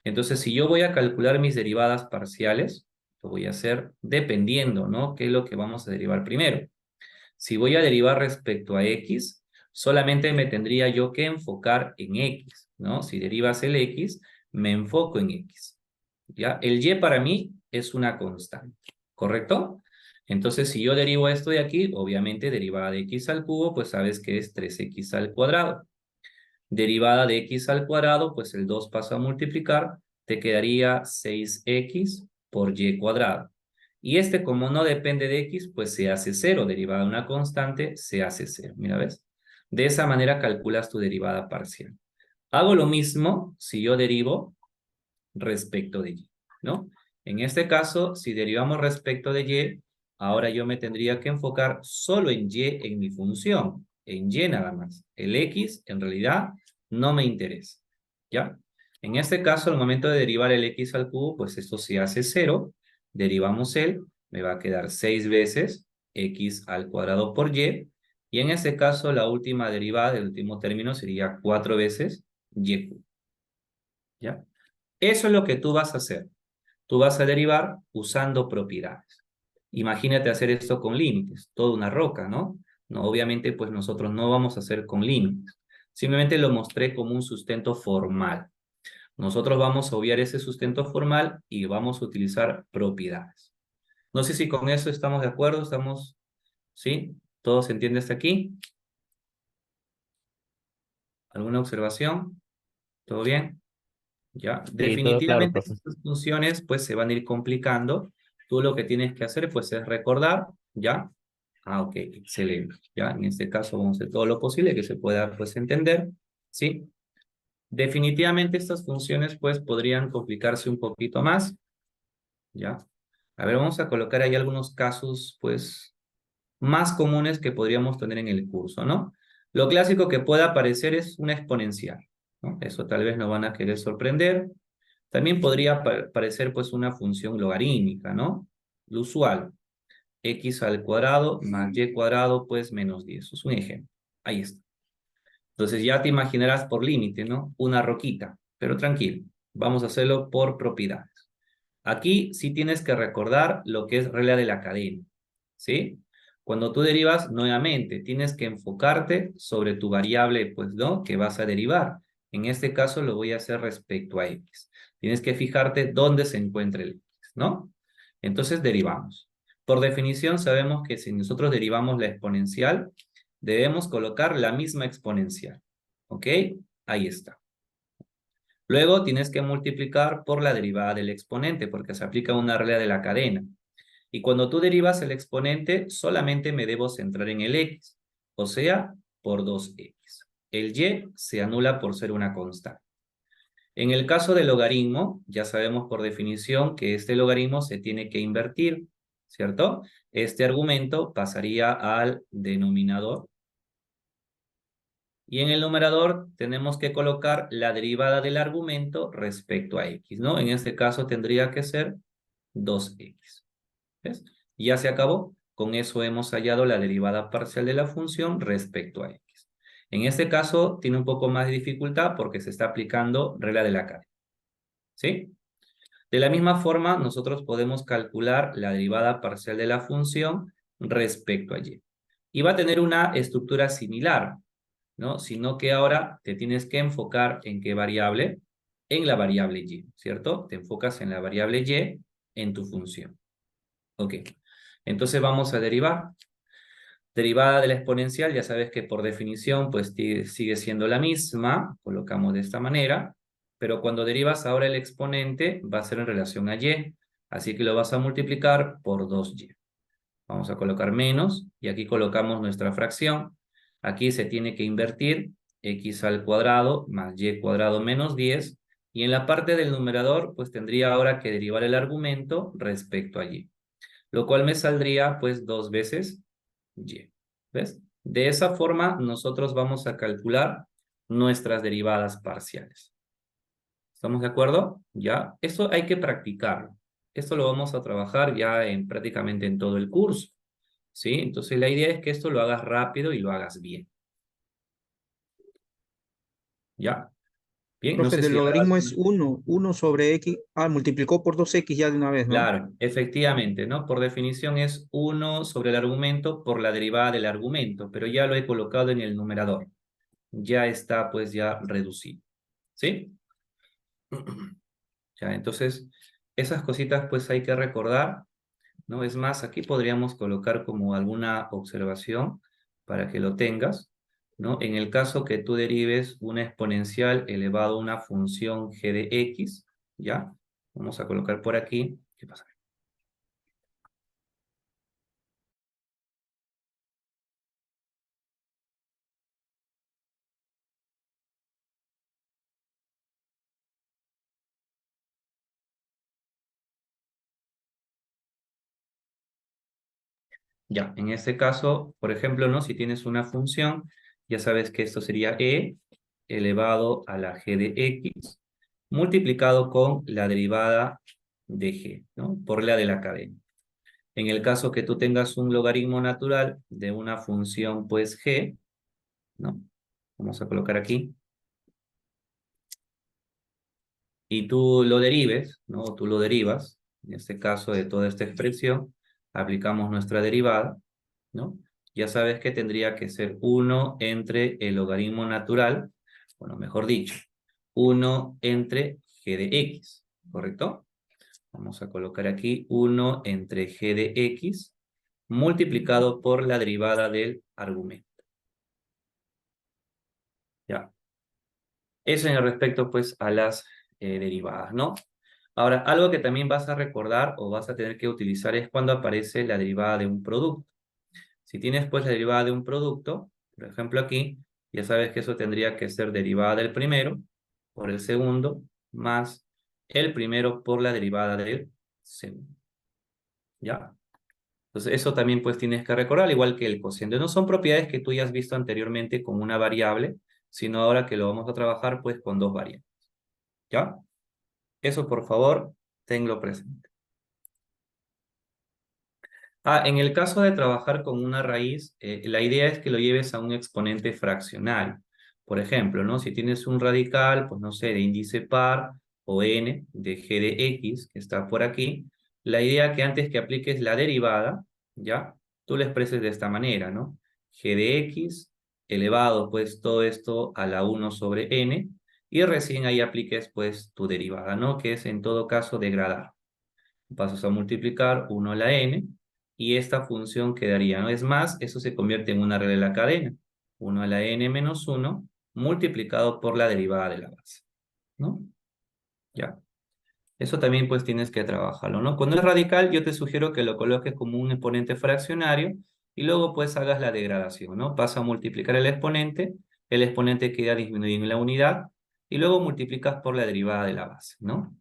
Entonces, si yo voy a calcular mis derivadas parciales, lo voy a hacer dependiendo, ¿no? ¿Qué es lo que vamos a derivar primero? Si voy a derivar respecto a x, solamente me tendría yo que enfocar en x, ¿no? Si derivas el x, me enfoco en x, ¿ya? El y para mí es una constante, ¿correcto? Entonces, si yo derivo esto de aquí, obviamente derivada de x al cubo, pues sabes que es 3x al cuadrado. Derivada de x al cuadrado, pues el 2 pasa a multiplicar, te quedaría 6x por y cuadrado. Y este, como no depende de x, pues se hace 0. Derivada de una constante, se hace 0. Mira, ¿ves? De esa manera calculas tu derivada parcial. Hago lo mismo si yo derivo respecto de y, ¿no? En este caso, si derivamos respecto de y, ahora yo me tendría que enfocar solo en y en mi función, en y nada más. El x, en realidad, no me interesa, ¿ya? En este caso, al momento de derivar el x al cubo, pues esto se hace 0, derivamos me va a quedar 6 veces x al cuadrado por y en este caso, la última derivada, el último término, sería 4 veces y cubo, ¿ya? Eso es lo que tú vas a hacer. Tú vas a derivar usando propiedades. Imagínate hacer esto con límites, toda una roca, ¿no? No, obviamente, pues nosotros no vamos a hacer con límites. Simplemente lo mostré como un sustento formal. Nosotros vamos a obviar ese sustento formal y vamos a utilizar propiedades. No sé si con eso estamos de acuerdo, estamos, ¿sí? ¿Todo se entiende hasta aquí? ¿Alguna observación? ¿Todo bien? Ya, Sí, todo claro, definitivamente profe. estas funciones pues se van a ir complicando. Tú lo que tienes que hacer pues es recordar, ¿ya? Ah, ok, excelente. Ya, en este caso vamos a hacer todo lo posible que se pueda pues entender, ¿sí? Definitivamente estas funciones pues podrían complicarse un poquito más, ¿ya? A ver, vamos a colocar ahí algunos casos pues más comunes que podríamos tener en el curso, ¿no? Lo clásico que pueda aparecer es una exponencial, ¿no? Eso tal vez nos van a querer sorprender. También podría parecer pues una función logarítmica, ¿no? Lo usual, x al cuadrado más y cuadrado pues menos 10. Eso es un ejemplo. Ahí está. Entonces ya te imaginarás por límite, ¿no? Una roquita, pero tranquilo. Vamos a hacerlo por propiedades. Aquí sí tienes que recordar lo que es regla de la cadena, ¿sí? Cuando tú derivas, nuevamente, tienes que enfocarte sobre tu variable, pues, ¿no? Que vas a derivar. En este caso lo voy a hacer respecto a x. Tienes que fijarte dónde se encuentra el x, ¿no? Entonces derivamos. Por definición sabemos que si nosotros derivamos la exponencial, debemos colocar la misma exponencial, ¿ok? Ahí está. Luego tienes que multiplicar por la derivada del exponente, porque se aplica una regla de la cadena. Y cuando tú derivas el exponente, solamente me debo centrar en el x, o sea, por 2x. El y se anula por ser una constante. En el caso del logaritmo, ya sabemos por definición que este logaritmo se tiene que invertir, ¿cierto? Este argumento pasaría al denominador. Y en el numerador tenemos que colocar la derivada del argumento respecto a x, ¿no? En este caso tendría que ser 2x. ¿Ves? Ya se acabó. Con eso hemos hallado la derivada parcial de la función respecto a x. En este caso tiene un poco más de dificultad porque se está aplicando regla de la cadena. ¿Sí? De la misma forma, nosotros podemos calcular la derivada parcial de la función respecto a y. Y va a tener una estructura similar, ¿no? Sino que ahora te tienes que enfocar en qué variable, en la variable y, ¿cierto? Te enfocas en la variable y en tu función. Ok, entonces vamos a derivar. Derivada de la exponencial, ya sabes que por definición, pues sigue siendo la misma, colocamos de esta manera, pero cuando derivas ahora el exponente, va a ser en relación a y, así que lo vas a multiplicar por 2y. Vamos a colocar menos, y aquí colocamos nuestra fracción. Aquí se tiene que invertir x al cuadrado más y cuadrado menos 10, y en la parte del numerador, pues tendría ahora que derivar el argumento respecto a y, lo cual me saldría pues 2 veces y. ¿Ves? De esa forma nosotros vamos a calcular nuestras derivadas parciales. ¿Estamos de acuerdo? Ya. Esto hay que practicarlo. Esto lo vamos a trabajar ya prácticamente en todo el curso. ¿Sí? Entonces la idea es que esto lo hagas rápido y lo hagas bien. ¿Ya? Bien, no Profe, sé del si habrá logaritmo es uno sobre x. Ah, multiplicó por 2x ya de una vez, ¿no? Claro, efectivamente, ¿no? Por definición es 1 sobre el argumento por la derivada del argumento, pero ya lo he colocado en el numerador. Ya está pues ya reducido. ¿Sí? Ya, entonces, esas cositas pues hay que recordar, ¿no? Es más, aquí podríamos colocar como alguna observación para que lo tengas, ¿no? En el caso que tú derives una exponencial elevado a una función g de x, ¿ya? Vamos a colocar por aquí. ¿Qué pasa? Ya, en este caso, por ejemplo, ¿no? Si tienes una función, ya sabes que esto sería e elevado a la g de x multiplicado con la derivada de g, ¿no? Por la de la cadena. En el caso que tú tengas un logaritmo natural de una función, pues g, ¿no? Vamos a colocar aquí. Y tú lo derives, ¿no? Tú lo derivas, en este caso de toda esta expresión, aplicamos nuestra derivada, ¿no? Ya sabes que tendría que ser 1 entre el logaritmo natural, bueno, mejor dicho, 1 entre g de x, ¿correcto? Vamos a colocar aquí 1 entre g de x multiplicado por la derivada del argumento. Ya. Eso en respecto, pues, a las derivadas, ¿no? Ahora, algo que también vas a recordar o vas a tener que utilizar es cuando aparece la derivada de un producto. Si tienes, pues, la derivada de un producto, por ejemplo aquí, ya sabes que eso tendría que ser derivada del primero por el segundo, más el primero por la derivada del segundo. ¿Ya? Entonces, eso también, pues, tienes que recordar, al igual que el cociente. No son propiedades que tú ya has visto anteriormente con una variable, sino ahora que lo vamos a trabajar, pues, con dos variables. ¿Ya? Eso, por favor, tenlo presente. En el caso de trabajar con una raíz, la idea es que lo lleves a un exponente fraccional. Por ejemplo, ¿no? Si tienes un radical, pues no sé, de índice par o n de g de x, que está por aquí, la idea que antes que apliques la derivada, ¿ya? Tú lo expreses de esta manera, ¿no? G de x elevado, pues todo esto a la 1 sobre n, y recién ahí apliques, pues, tu derivada, ¿no? Que es en todo caso degradar. Pasas a multiplicar 1 a la n, y esta función quedaría, ¿no? Es más, eso se convierte en una regla de la cadena. 1 a la n menos 1 multiplicado por la derivada de la base, ¿no? Ya. Eso también pues tienes que trabajarlo, ¿no? Cuando es radical, yo te sugiero que lo coloques como un exponente fraccionario y luego pues hagas la degradación, ¿no? Pasa a multiplicar el exponente queda disminuido en la unidad y luego multiplicas por la derivada de la base, ¿no?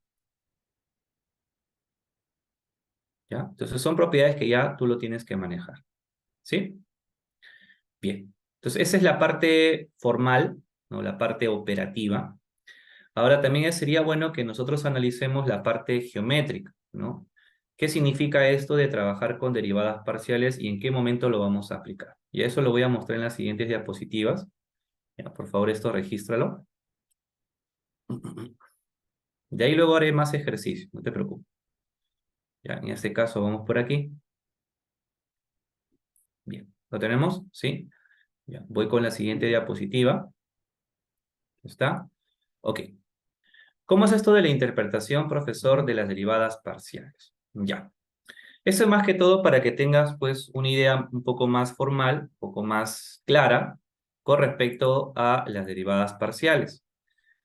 ¿Ya? Entonces son propiedades que ya tú lo tienes que manejar, ¿sí? Bien. Entonces esa es la parte formal, ¿no? La parte operativa. Ahora también sería bueno que nosotros analicemos la parte geométrica, ¿no? ¿Qué significa esto de trabajar con derivadas parciales y en qué momento lo vamos a aplicar? Y eso lo voy a mostrar en las siguientes diapositivas. Ya, por favor, esto regístralo. De ahí luego haré más ejercicio, no te preocupes. Ya, en este caso vamos por aquí. Bien, ¿lo tenemos? ¿Sí? Ya, voy con la siguiente diapositiva. ¿Está? Ok. ¿Cómo es esto de la interpretación, profesor, de las derivadas parciales? Ya. Eso es más que todo para que tengas pues una idea un poco más formal, un poco más clara con respecto a las derivadas parciales.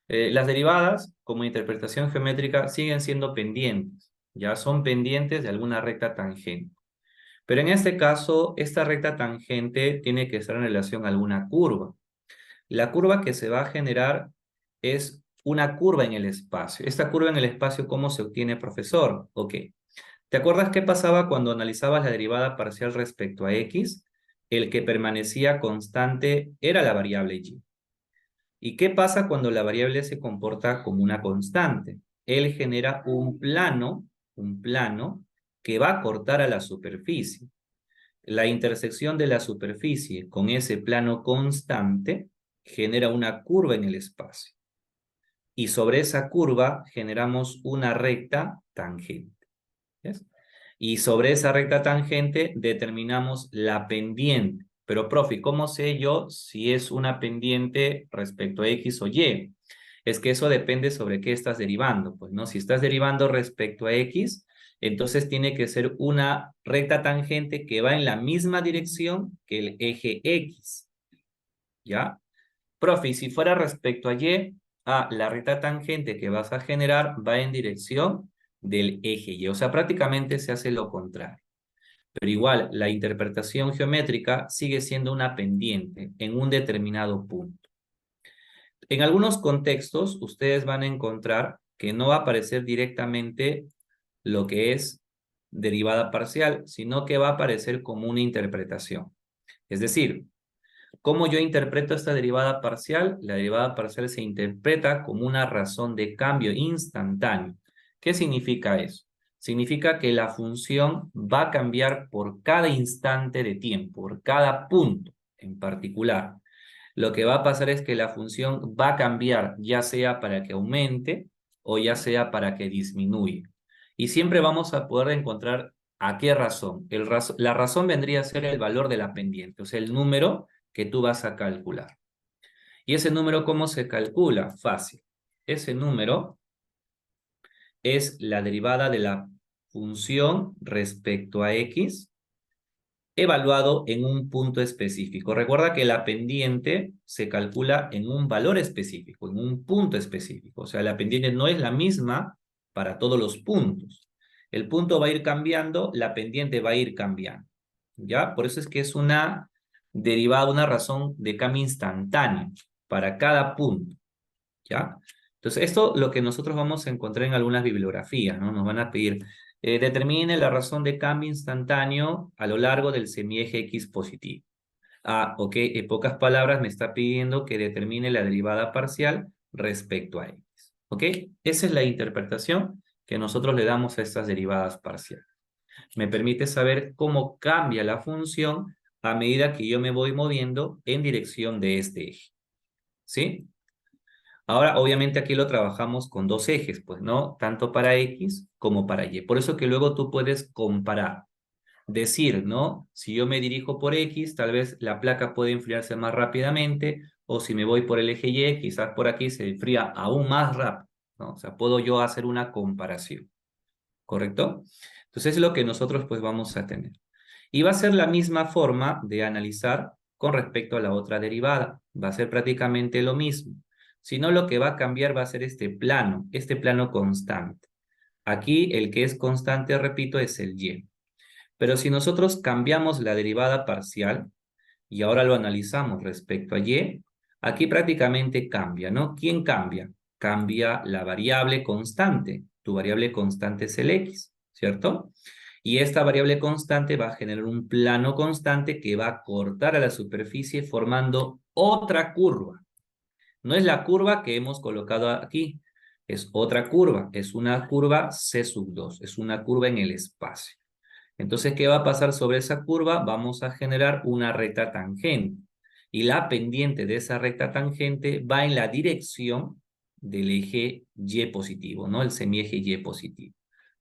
Las derivadas, como interpretación geométrica, siguen siendo pendientes, ya son pendientes de alguna recta tangente. Pero en este caso, esta recta tangente tiene que estar en relación a alguna curva. La curva que se va a generar es una curva en el espacio. Esta curva en el espacio, ¿cómo se obtiene, profesor? Ok. ¿Te acuerdas qué pasaba cuando analizabas la derivada parcial respecto a x? El que permanecía constante era la variable y. ¿Y qué pasa cuando la variable se comporta como una constante? Él genera un plano que va a cortar a la superficie. La intersección de la superficie con ese plano constante genera una curva en el espacio. Y sobre esa curva generamos una recta tangente. ¿Ves? Y sobre esa recta tangente determinamos la pendiente. Pero, profe, ¿cómo sé yo si es una pendiente respecto a X o Y? Es que eso depende sobre qué estás derivando. Pues, ¿no? Si estás derivando respecto a X, entonces tiene que ser una recta tangente que va en la misma dirección que el eje X. ¿Ya? Profe, y si fuera respecto a Y, la recta tangente que vas a generar va en dirección del eje Y. O sea, prácticamente se hace lo contrario. Pero igual, la interpretación geométrica sigue siendo una pendiente en un determinado punto. En algunos contextos, ustedes van a encontrar que no va a aparecer directamente lo que es derivada parcial, sino que va a aparecer como una interpretación. Es decir, ¿cómo yo interpreto esta derivada parcial? La derivada parcial se interpreta como una razón de cambio instantáneo. ¿Qué significa eso? Significa que la función va a cambiar por cada instante de tiempo, por cada punto en particular. Lo que va a pasar es que la función va a cambiar, ya sea para que aumente o ya sea para que disminuya. Y siempre vamos a poder encontrar a qué razón. La razón vendría a ser el valor de la pendiente, o sea, el número que tú vas a calcular. ¿Y ese número cómo se calcula? Fácil. Ese número es la derivada de la función respecto a x evaluado en un punto específico. Recuerda que la pendiente se calcula en un valor específico, en un punto específico. O sea, la pendiente no es la misma para todos los puntos. El punto va a ir cambiando, la pendiente va a ir cambiando. ¿Ya? Por eso es que es una derivada, una razón de cambio instantáneo para cada punto. ¿Ya? Entonces, esto lo que nosotros vamos a encontrar en algunas bibliografías, ¿no? Nos van a pedir, determine la razón de cambio instantáneo a lo largo del semieje X positivo. Ok, en pocas palabras me está pidiendo que determine la derivada parcial respecto a X. ¿Ok? Esa es la interpretación que nosotros le damos a estas derivadas parciales. Me permite saber cómo cambia la función a medida que yo me voy moviendo en dirección de este eje. ¿Sí? Ahora, obviamente aquí lo trabajamos con dos ejes, pues, ¿no? Tanto para X como para Y. Por eso que luego tú puedes comparar. Decir, ¿no? Si yo me dirijo por X, tal vez la placa puede enfriarse más rápidamente, o si me voy por el eje Y, quizás por aquí se enfría aún más rápido, ¿no? O sea, puedo yo hacer una comparación, ¿correcto? Entonces es lo que nosotros pues vamos a tener. Y va a ser la misma forma de analizar con respecto a la otra derivada. Va a ser prácticamente lo mismo. Si no, lo que va a cambiar va a ser este plano constante. Aquí el que es constante, repito, es el Y. Pero si nosotros cambiamos la derivada parcial y ahora lo analizamos respecto a Y, aquí prácticamente cambia, ¿no? ¿Quién cambia? Cambia la variable constante. Tu variable constante es el X, ¿cierto? Y esta variable constante va a generar un plano constante que va a cortar a la superficie formando otra curva. No es la curva que hemos colocado aquí, es otra curva, es una curva C2, es una curva en el espacio. Entonces, ¿qué va a pasar sobre esa curva? Vamos a generar una recta tangente. Y la pendiente de esa recta tangente va en la dirección del eje Y positivo, ¿no? El semieje Y positivo.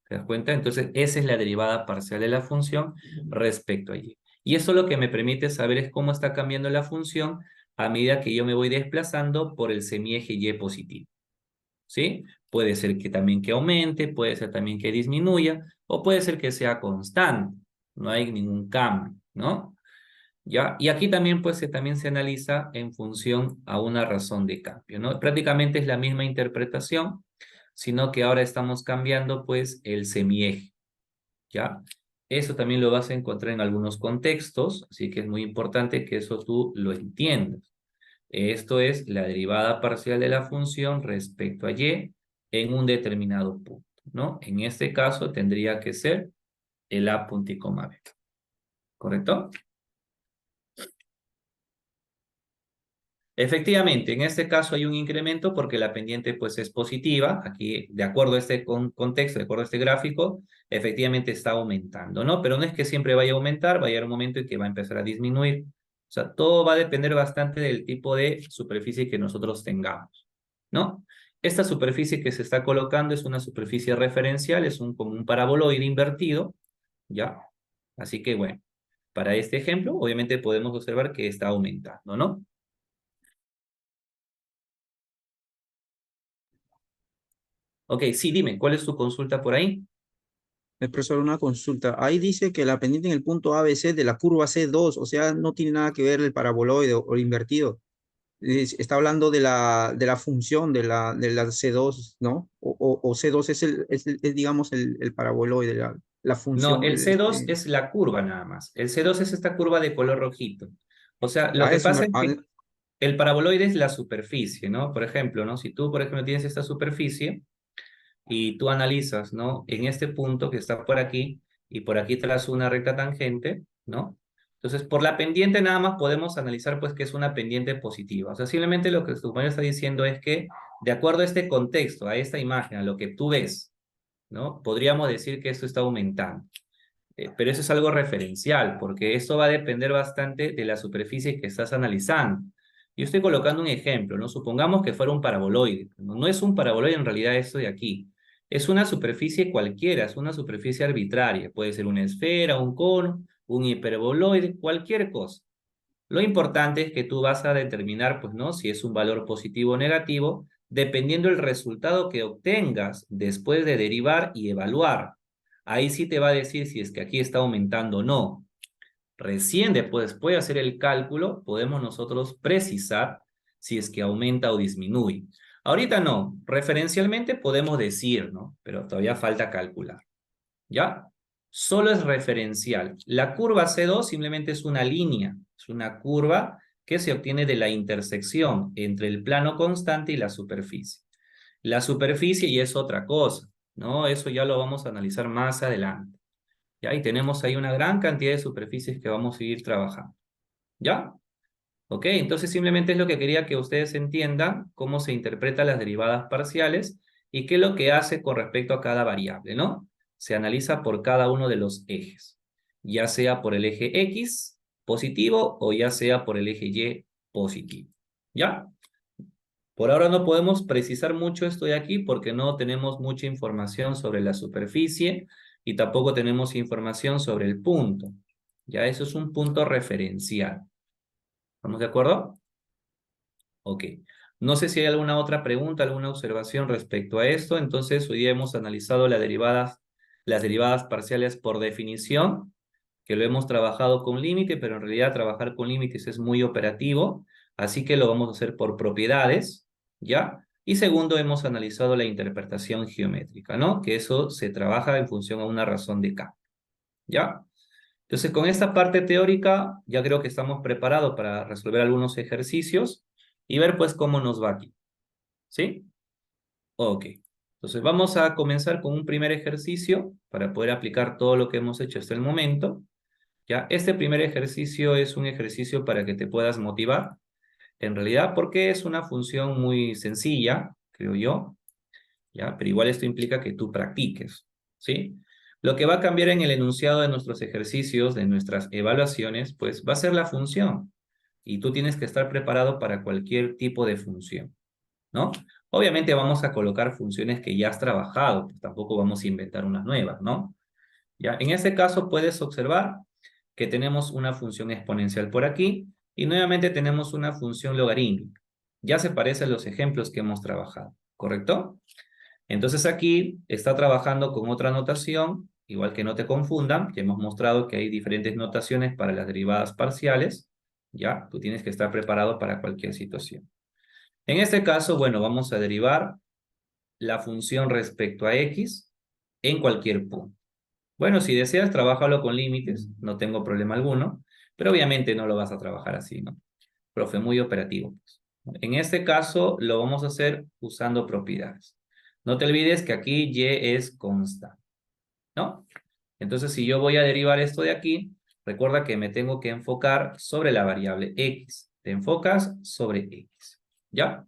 ¿Te das cuenta? Entonces, esa es la derivada parcial de la función respecto a Y. Y eso lo que me permite saber es cómo está cambiando la función a medida que yo me voy desplazando por el semieje Y positivo. ¿Sí? Puede ser que también que aumente, puede ser también que disminuya, o puede ser que sea constante. No hay ningún cambio, ¿no? ¿Ya? Y aquí también, pues, también se analiza en función a una razón de cambio, ¿no? Prácticamente es la misma interpretación, sino que ahora estamos cambiando, pues, el semieje, ¿ya? Eso también lo vas a encontrar en algunos contextos, así que es muy importante que eso tú lo entiendas. Esto es la derivada parcial de la función respecto a y en un determinado punto, ¿no? En este caso tendría que ser el a punto y coma b, ¿correcto? Efectivamente, en este caso hay un incremento porque la pendiente pues es positiva. Aquí, de acuerdo a este contexto, de acuerdo a este gráfico, efectivamente está aumentando, ¿no? Pero no es que siempre vaya a aumentar, va a llegar un momento en que va a empezar a disminuir. O sea, todo va a depender bastante del tipo de superficie que nosotros tengamos, ¿no? Esta superficie que se está colocando es una superficie referencial, es como un paraboloide invertido, ¿ya? Así que bueno, para este ejemplo, obviamente podemos observar que está aumentando, ¿no? Ok, sí, dime, ¿cuál es tu consulta por ahí? Profesor, una consulta. Ahí dice que la pendiente en el punto ABC de la curva C2, o sea, no tiene nada que ver el paraboloide o el invertido. Está hablando de la función de la C2, ¿no? O C2 es, digamos, el paraboloide, la No, función. el C2 es la curva nada más. El C2 es esta curva de color rojito. O sea, lo A que eso pasa es que el paraboloide es la superficie, ¿no? Por ejemplo, ¿no? Si tú, por ejemplo, tienes esta superficie y tú analizas, ¿no? En este punto que está por aquí y por aquí trazo una recta tangente, ¿no? Entonces, por la pendiente nada más podemos analizar, pues, que es una pendiente positiva. O sea, simplemente lo que tu compañero está diciendo es que, de acuerdo a este contexto, a esta imagen, a lo que tú ves, ¿no? Podríamos decir que esto está aumentando. Pero eso es algo referencial, porque esto va a depender bastante de la superficie que estás analizando. Yo estoy colocando un ejemplo, ¿no? Supongamos que fuera un paraboloide. No, no es un paraboloide en realidad esto de aquí. Es una superficie cualquiera, es una superficie arbitraria. Puede ser una esfera, un cono, un hiperboloide, cualquier cosa. Lo importante es que tú vas a determinar, pues, ¿no? Si es un valor positivo o negativo, dependiendo del resultado que obtengas después de derivar y evaluar. Ahí sí te va a decir si es que aquí está aumentando o no. Recién después de hacer el cálculo, podemos nosotros precisar si es que aumenta o disminuye. Ahorita no, referencialmente podemos decir, ¿no? Pero todavía falta calcular. ¿Ya? Solo es referencial. La curva C2 simplemente es una línea, es una curva que se obtiene de la intersección entre el plano constante y la superficie. La superficie ya es otra cosa, ¿no? Eso ya lo vamos a analizar más adelante. ¿Ya? Y tenemos ahí una gran cantidad de superficies que vamos a seguir trabajando. ¿Ya? Ok, entonces simplemente es lo que quería que ustedes entiendan cómo se interpretan las derivadas parciales y qué es lo que hace con respecto a cada variable, ¿no? Se analiza por cada uno de los ejes, ya sea por el eje X positivo o ya sea por el eje Y positivo, ¿ya? Por ahora no podemos precisar mucho esto de aquí porque no tenemos mucha información sobre la superficie y tampoco tenemos información sobre el punto. Ya eso es un punto referencial. ¿Estamos de acuerdo? Ok. No sé si hay alguna otra pregunta, alguna observación respecto a esto. Entonces, hoy día hemos analizado las derivadas parciales por definición, que lo hemos trabajado con límite, pero en realidad trabajar con límites es muy operativo, así que lo vamos a hacer por propiedades, ¿ya? Y segundo, hemos analizado la interpretación geométrica, ¿no? Que eso se trabaja en función a una razón de K, ¿ya? Entonces, con esta parte teórica, ya creo que estamos preparados para resolver algunos ejercicios y ver pues cómo nos va aquí. ¿Sí? Ok. Entonces, vamos a comenzar con un primer ejercicio para poder aplicar todo lo que hemos hecho hasta el momento. ¿Ya? Este primer ejercicio es un ejercicio para que te puedas motivar, en realidad, porque es una función muy sencilla, creo yo, ¿ya? Pero igual esto implica que tú practiques, ¿sí? Lo que va a cambiar en el enunciado de nuestros ejercicios, de nuestras evaluaciones, pues va a ser la función. Y tú tienes que estar preparado para cualquier tipo de función, ¿no? Obviamente vamos a colocar funciones que ya has trabajado, pues tampoco vamos a inventar unas nuevas, ¿no? Ya, en este caso puedes observar que tenemos una función exponencial por aquí y nuevamente tenemos una función logarítmica. Ya se parecen los ejemplos que hemos trabajado, ¿correcto? Entonces aquí está trabajando con otra notación, igual que no te confundan, que hemos mostrado que hay diferentes notaciones para las derivadas parciales, ¿ya? Tú tienes que estar preparado para cualquier situación. En este caso, bueno, vamos a derivar la función respecto a x en cualquier punto. Bueno, si deseas, trabájalo con límites, no tengo problema alguno, pero obviamente no lo vas a trabajar así, ¿no? Profe, muy operativo, pues. En este caso, lo vamos a hacer usando propiedades. No te olvides que aquí y es constante, ¿no? Entonces, si yo voy a derivar esto de aquí, recuerda que me tengo que enfocar sobre la variable x. Te enfocas sobre x, ¿ya?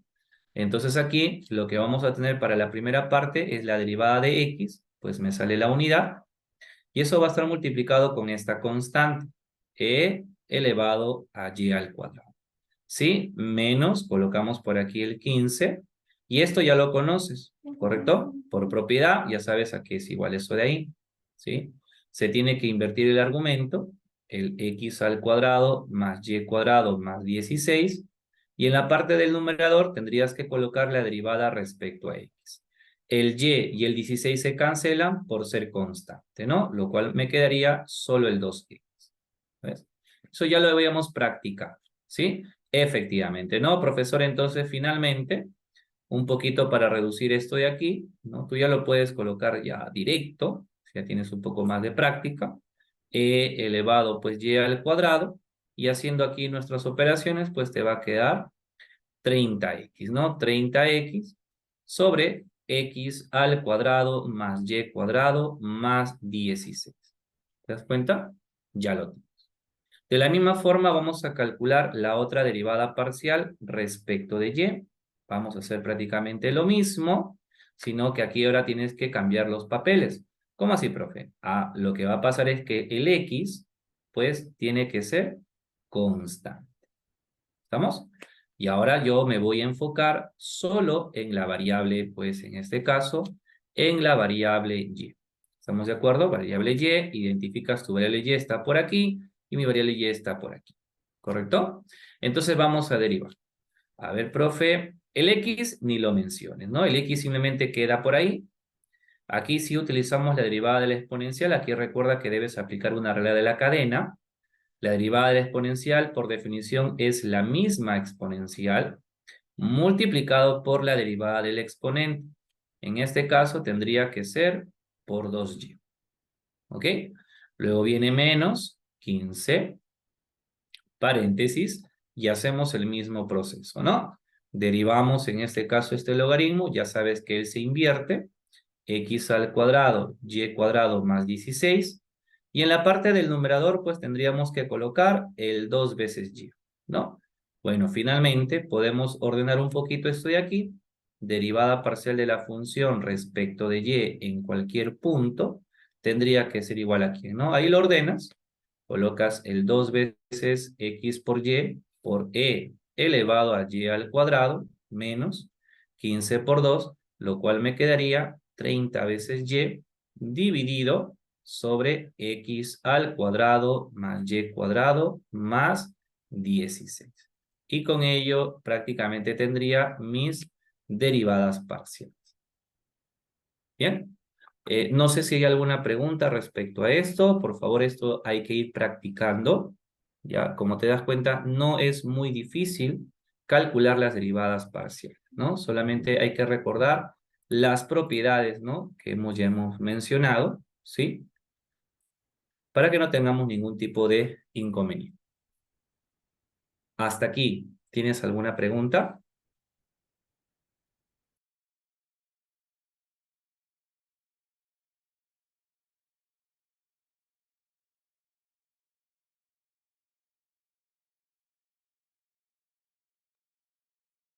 Entonces aquí lo que vamos a tener para la primera parte es la derivada de x, pues me sale la unidad, y eso va a estar multiplicado con esta constante, e elevado a y al cuadrado. ¿Sí? Menos, colocamos por aquí el 15, y esto ya lo conoces, ¿correcto? Por propiedad, ya sabes a qué es igual eso de ahí, ¿sí? Se tiene que invertir el argumento, el x al cuadrado más y cuadrado más 16, y en la parte del numerador tendrías que colocar la derivada respecto a x. El y el 16 se cancelan por ser constante, ¿no? Lo cual me quedaría solo el 2x. ¿Ves? Eso ya lo habíamos practicado, ¿sí? Efectivamente, ¿no? Profesor, entonces finalmente, un poquito para reducir esto de aquí, ¿no? Tú ya lo puedes colocar ya directo, ya tienes un poco más de práctica, elevado pues y al cuadrado, y haciendo aquí nuestras operaciones, pues te va a quedar 30x, ¿no? 30x sobre x al cuadrado más y cuadrado más 16. ¿Te das cuenta? Ya lo tengo. De la misma forma vamos a calcular la otra derivada parcial respecto de y. Vamos a hacer prácticamente lo mismo, sino que aquí ahora tienes que cambiar los papeles. ¿Cómo así, profe? Ah, lo que va a pasar es que el x, pues, tiene que ser constante. ¿Estamos? Y ahora yo me voy a enfocar solo en la variable, pues, en este caso, en la variable y. ¿Estamos de acuerdo? Variable y, identificas tu variable y está por aquí y mi variable y está por aquí. ¿Correcto? Entonces vamos a derivar. A ver, profe, el x ni lo menciones, ¿no? El x simplemente queda por ahí. Aquí si utilizamos la derivada de la exponencial, aquí recuerda que debes aplicar una regla de la cadena. La derivada de la exponencial, por definición, es la misma exponencial multiplicado por la derivada del exponente. En este caso tendría que ser por 2y. ¿Ok? Luego viene menos 15, paréntesis, y hacemos el mismo proceso, ¿no? Derivamos en este caso este logaritmo, ya sabes que él se invierte, x al cuadrado, y cuadrado más 16, y en la parte del numerador pues tendríamos que colocar el 2 veces y, ¿no? Bueno, finalmente podemos ordenar un poquito esto de aquí, derivada parcial de la función respecto de y en cualquier punto, tendría que ser igual aquí, ¿no? Ahí lo ordenas, colocas el 2 veces x por e elevado a y al cuadrado menos 15 por 2, lo cual me quedaría 30 veces y dividido sobre x al cuadrado más y cuadrado más 16. Y con ello prácticamente tendría mis derivadas parciales. ¿Bien? No sé si hay alguna pregunta respecto a esto. Por favor, esto hay que ir practicando. Ya, como te das cuenta, no es muy difícil calcular las derivadas parciales, ¿no? Solamente hay que recordar las propiedades, ¿no? Que ya hemos mencionado, ¿sí? Para que no tengamos ningún tipo de inconveniente. Hasta aquí, ¿tienes alguna pregunta?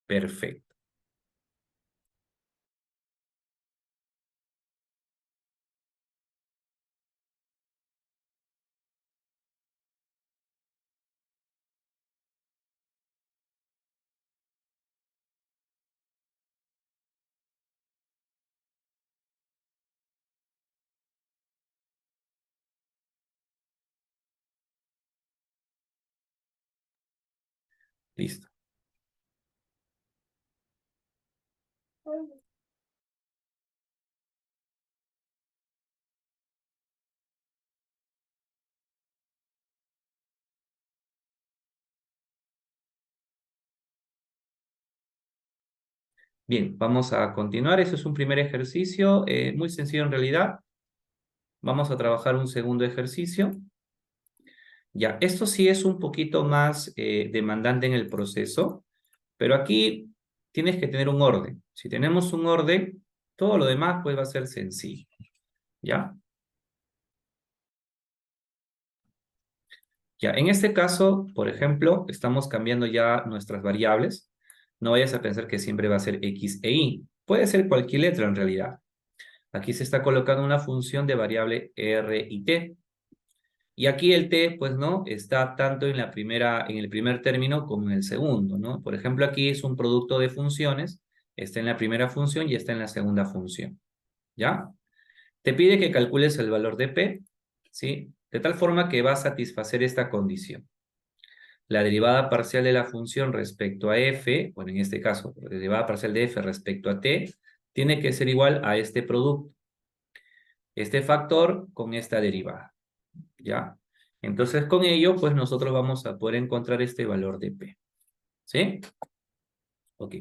Perfecto. Listo. Bien, vamos a continuar. Eso es un primer ejercicio, muy sencillo en realidad. Vamos a trabajar un segundo ejercicio. Ya, esto sí es un poquito más demandante en el proceso, pero aquí tienes que tener un orden. Si tenemos un orden, todo lo demás pues va a ser sencillo. ¿Ya? Ya, en este caso, por ejemplo, estamos cambiando ya nuestras variables. No vayas a pensar que siempre va a ser X e Y. Puede ser cualquier letra en realidad. Aquí se está colocando una función de variable R y T. Y aquí el T, pues no, está tanto en en el primer término como en el segundo, ¿no? Por ejemplo, aquí es un producto de funciones. Está en la primera función y está en la segunda función. ¿Ya? Te pide que calcules el valor de P, ¿sí? De tal forma que va a satisfacer esta condición. La derivada parcial de la función respecto a f, bueno, en este caso, la derivada parcial de f respecto a t, tiene que ser igual a este producto, este factor con esta derivada, ¿ya? Entonces, con ello, pues nosotros vamos a poder encontrar este valor de p, ¿sí? Ok.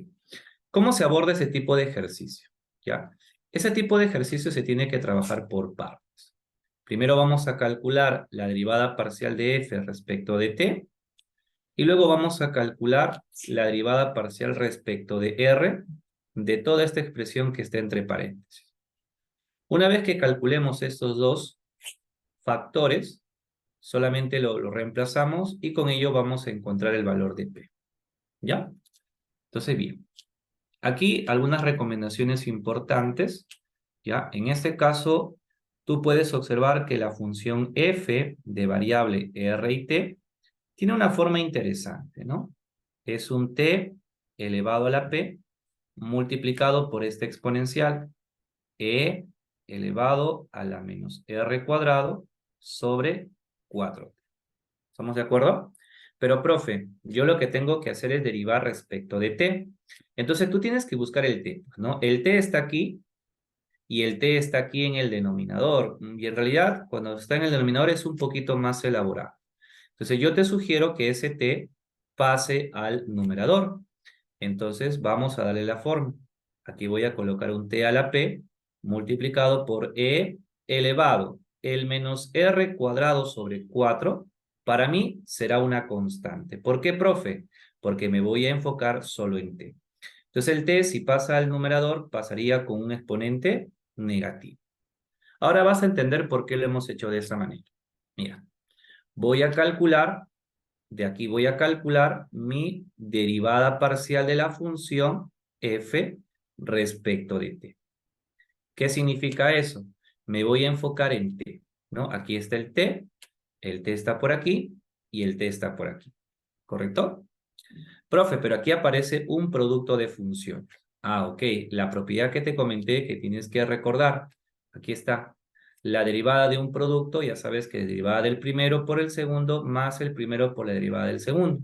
¿Cómo se aborda ese tipo de ejercicio? ¿Ya? Ese tipo de ejercicio se tiene que trabajar por partes. Primero vamos a calcular la derivada parcial de f respecto de t, y luego vamos a calcular la derivada parcial respecto de R de toda esta expresión que está entre paréntesis. Una vez que calculemos estos dos factores, solamente lo reemplazamos y con ello vamos a encontrar el valor de P. ¿Ya? Entonces, bien. Aquí algunas recomendaciones importantes. ¿Ya? En este caso, tú puedes observar que la función f de variable R y T tiene una forma interesante, ¿no? Es un t elevado a la p multiplicado por esta exponencial e elevado a la menos r cuadrado sobre 4. ¿Estamos de acuerdo? Pero, profe, yo lo que tengo que hacer es derivar respecto de t. Entonces tú tienes que buscar el t, ¿no? El t está aquí y el t está aquí en el denominador. Y en realidad, cuando está en el denominador es un poquito más elaborado. Entonces yo te sugiero que ese t pase al numerador. Entonces vamos a darle la forma. Aquí voy a colocar un t a la p multiplicado por e elevado. El menos r cuadrado sobre 4 para mí será una constante. ¿Por qué, profe? Porque me voy a enfocar solo en t. Entonces el t, si pasa al numerador, pasaría con un exponente negativo. Ahora vas a entender por qué lo hemos hecho de esa manera. Mira, voy a calcular, de aquí voy a calcular mi derivada parcial de la función f respecto de t. ¿Qué significa eso? Me voy a enfocar en t, ¿no? Aquí está el t está por aquí y el t está por aquí, ¿correcto? Profe, pero aquí aparece un producto de funciones. Ah, ok. La propiedad que te comenté que tienes que recordar. Aquí está. La derivada de un producto, ya sabes que es derivada del primero por el segundo más el primero por la derivada del segundo.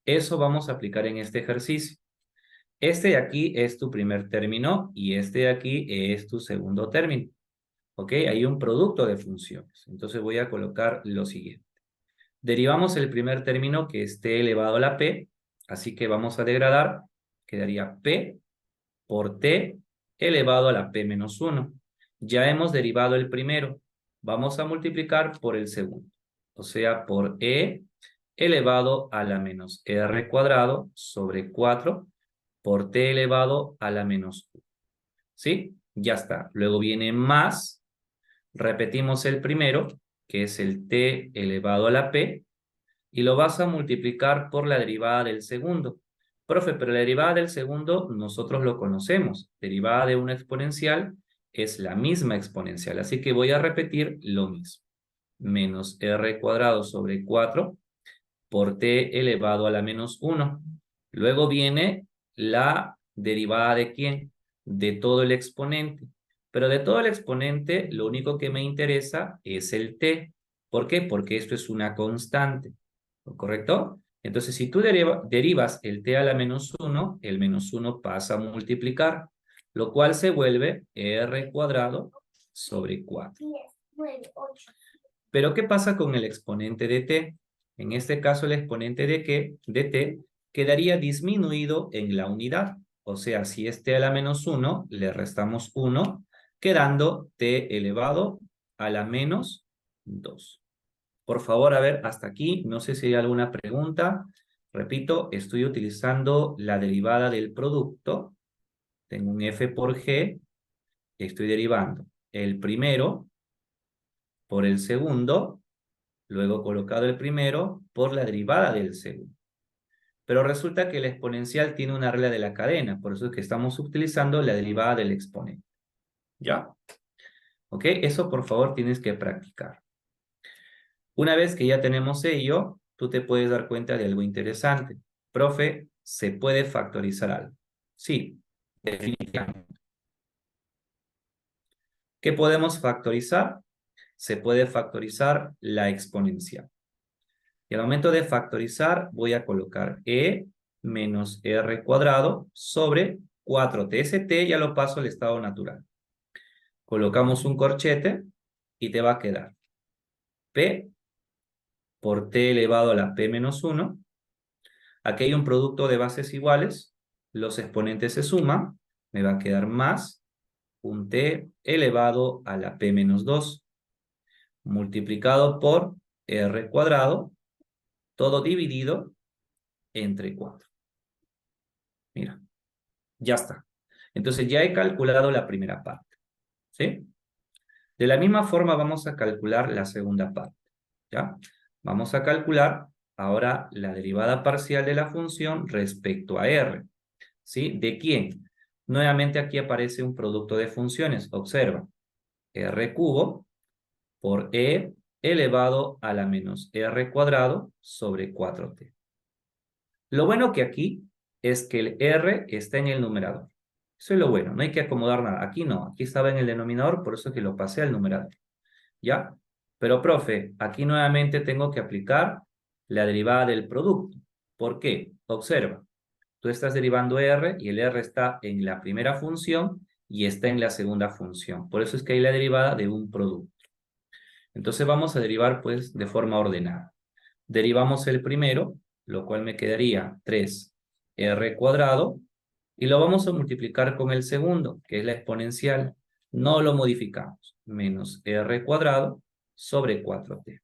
Eso vamos a aplicar en este ejercicio. Este de aquí es tu primer término y este de aquí es tu segundo término. ¿Ok? Hay un producto de funciones. Entonces voy a colocar lo siguiente. Derivamos el primer término que es t elevado a la p, así que vamos a degradar, quedaría p por t elevado a la p menos 1. Ya hemos derivado el primero, vamos a multiplicar por el segundo, o sea, por e elevado a la menos r cuadrado sobre 4 por t elevado a la menos 1. ¿Sí? Ya está. Luego viene más, repetimos el primero, que es el t elevado a la p, y lo vas a multiplicar por la derivada del segundo. Profe, pero la derivada del segundo nosotros lo conocemos. Derivada de una exponencial es la misma exponencial, así que voy a repetir lo mismo. Menos r cuadrado sobre 4 por t elevado a la menos 1. Luego viene la derivada de ¿quién? De todo el exponente. Pero de todo el exponente, lo único que me interesa es el t. ¿Por qué? Porque esto es una constante. ¿Correcto? Entonces, si tú derivas el t a la menos 1, el menos 1 pasa a multiplicar, lo cual se vuelve r cuadrado sobre 4. Pero, ¿qué pasa con el exponente de t? En este caso, el exponente de t quedaría disminuido en la unidad. O sea, si es t a la menos 1, le restamos 1, quedando t elevado a la menos 2. Por favor, a ver, hasta aquí, no sé si hay alguna pregunta. Repito, estoy utilizando la derivada del producto. Tengo un f por g, estoy derivando el primero por el segundo, luego colocado el primero por la derivada del segundo. Pero resulta que el exponencial tiene una regla de la cadena, por eso es que estamos utilizando la derivada del exponente. ¿Ya? ¿Ok? Eso por favor tienes que practicar. Una vez que ya tenemos ello, tú te puedes dar cuenta de algo interesante. Profe, ¿se puede factorizar algo? Sí, definitivamente. ¿Qué podemos factorizar? Se puede factorizar la exponencial. Y al momento de factorizar, voy a colocar e menos r cuadrado sobre 4t. Ese t ya lo paso al estado natural. Colocamos un corchete y te va a quedar p por t elevado a la p menos 1. Aquí hay un producto de bases iguales. Los exponentes se suman. Me va a quedar más un t elevado a la p menos 2 multiplicado por r cuadrado, todo dividido entre 4. Mira, ya está. Entonces ya he calculado la primera parte, ¿sí? De la misma forma vamos a calcular la segunda parte, ¿ya? Vamos a calcular ahora la derivada parcial de la función respecto a r, ¿sí? ¿De quién? Nuevamente aquí aparece un producto de funciones, observa, r cubo por e elevado a la menos r cuadrado sobre 4t. Lo bueno que aquí es que el r está en el numerador. Eso es lo bueno, no hay que acomodar nada. Aquí no, aquí estaba en el denominador, por eso es que lo pasé al numerador. ¿Ya? Pero, profe, aquí nuevamente tengo que aplicar la derivada del producto. ¿Por qué? Observa, tú estás derivando r y el r está en la primera función y está en la segunda función. Por eso es que hay la derivada de un producto. Entonces vamos a derivar pues de forma ordenada. Derivamos el primero, lo cual me quedaría 3r cuadrado, y lo vamos a multiplicar con el segundo, que es la exponencial. No lo modificamos. Menos r cuadrado sobre 4t.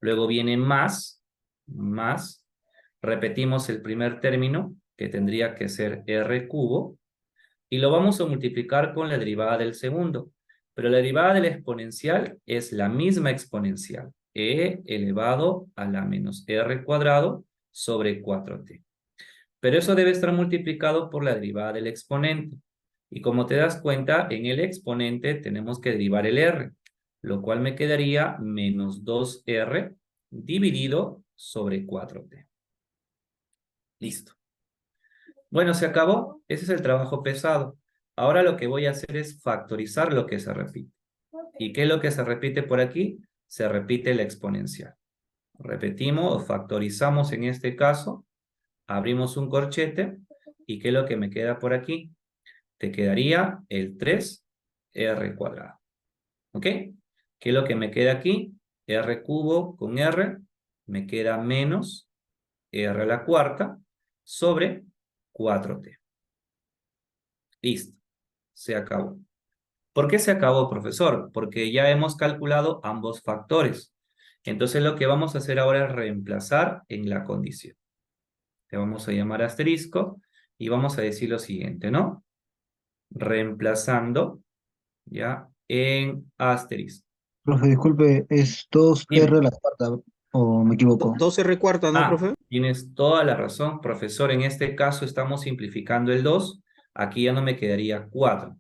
Luego viene más, repetimos el primer término, que tendría que ser r cubo, y lo vamos a multiplicar con la derivada del segundo. Pero la derivada de la exponencial es la misma exponencial, e elevado a la menos r cuadrado sobre 4t. Pero eso debe estar multiplicado por la derivada del exponente. Y como te das cuenta, en el exponente tenemos que derivar el r, lo cual me quedaría menos 2r dividido sobre 4t. Listo. Bueno, se acabó. Ese es el trabajo pesado. Ahora lo que voy a hacer es factorizar lo que se repite. ¿Y qué es lo que se repite por aquí? Se repite la exponencial. Repetimos o factorizamos en este caso. Abrimos un corchete. ¿Y qué es lo que me queda por aquí? Te quedaría el 3r cuadrado. ¿Ok? ¿Qué es lo que me queda aquí? R cubo con r. Me queda menos r a la cuarta sobre 4t. Listo. Se acabó. ¿Por qué se acabó, profesor? Porque ya hemos calculado ambos factores. Entonces lo que vamos a hacer ahora es reemplazar en la condición. Le vamos a llamar asterisco y vamos a decir lo siguiente, ¿no? Reemplazando, ¿ya? En asterisco. Profe, disculpe, ¿es 2R Dime. a la cuarta o me equivoco? 12R cuarta, ¿no, profe? Tienes toda la razón, profesor. En este caso estamos simplificando el 2. Aquí ya no me quedaría 4.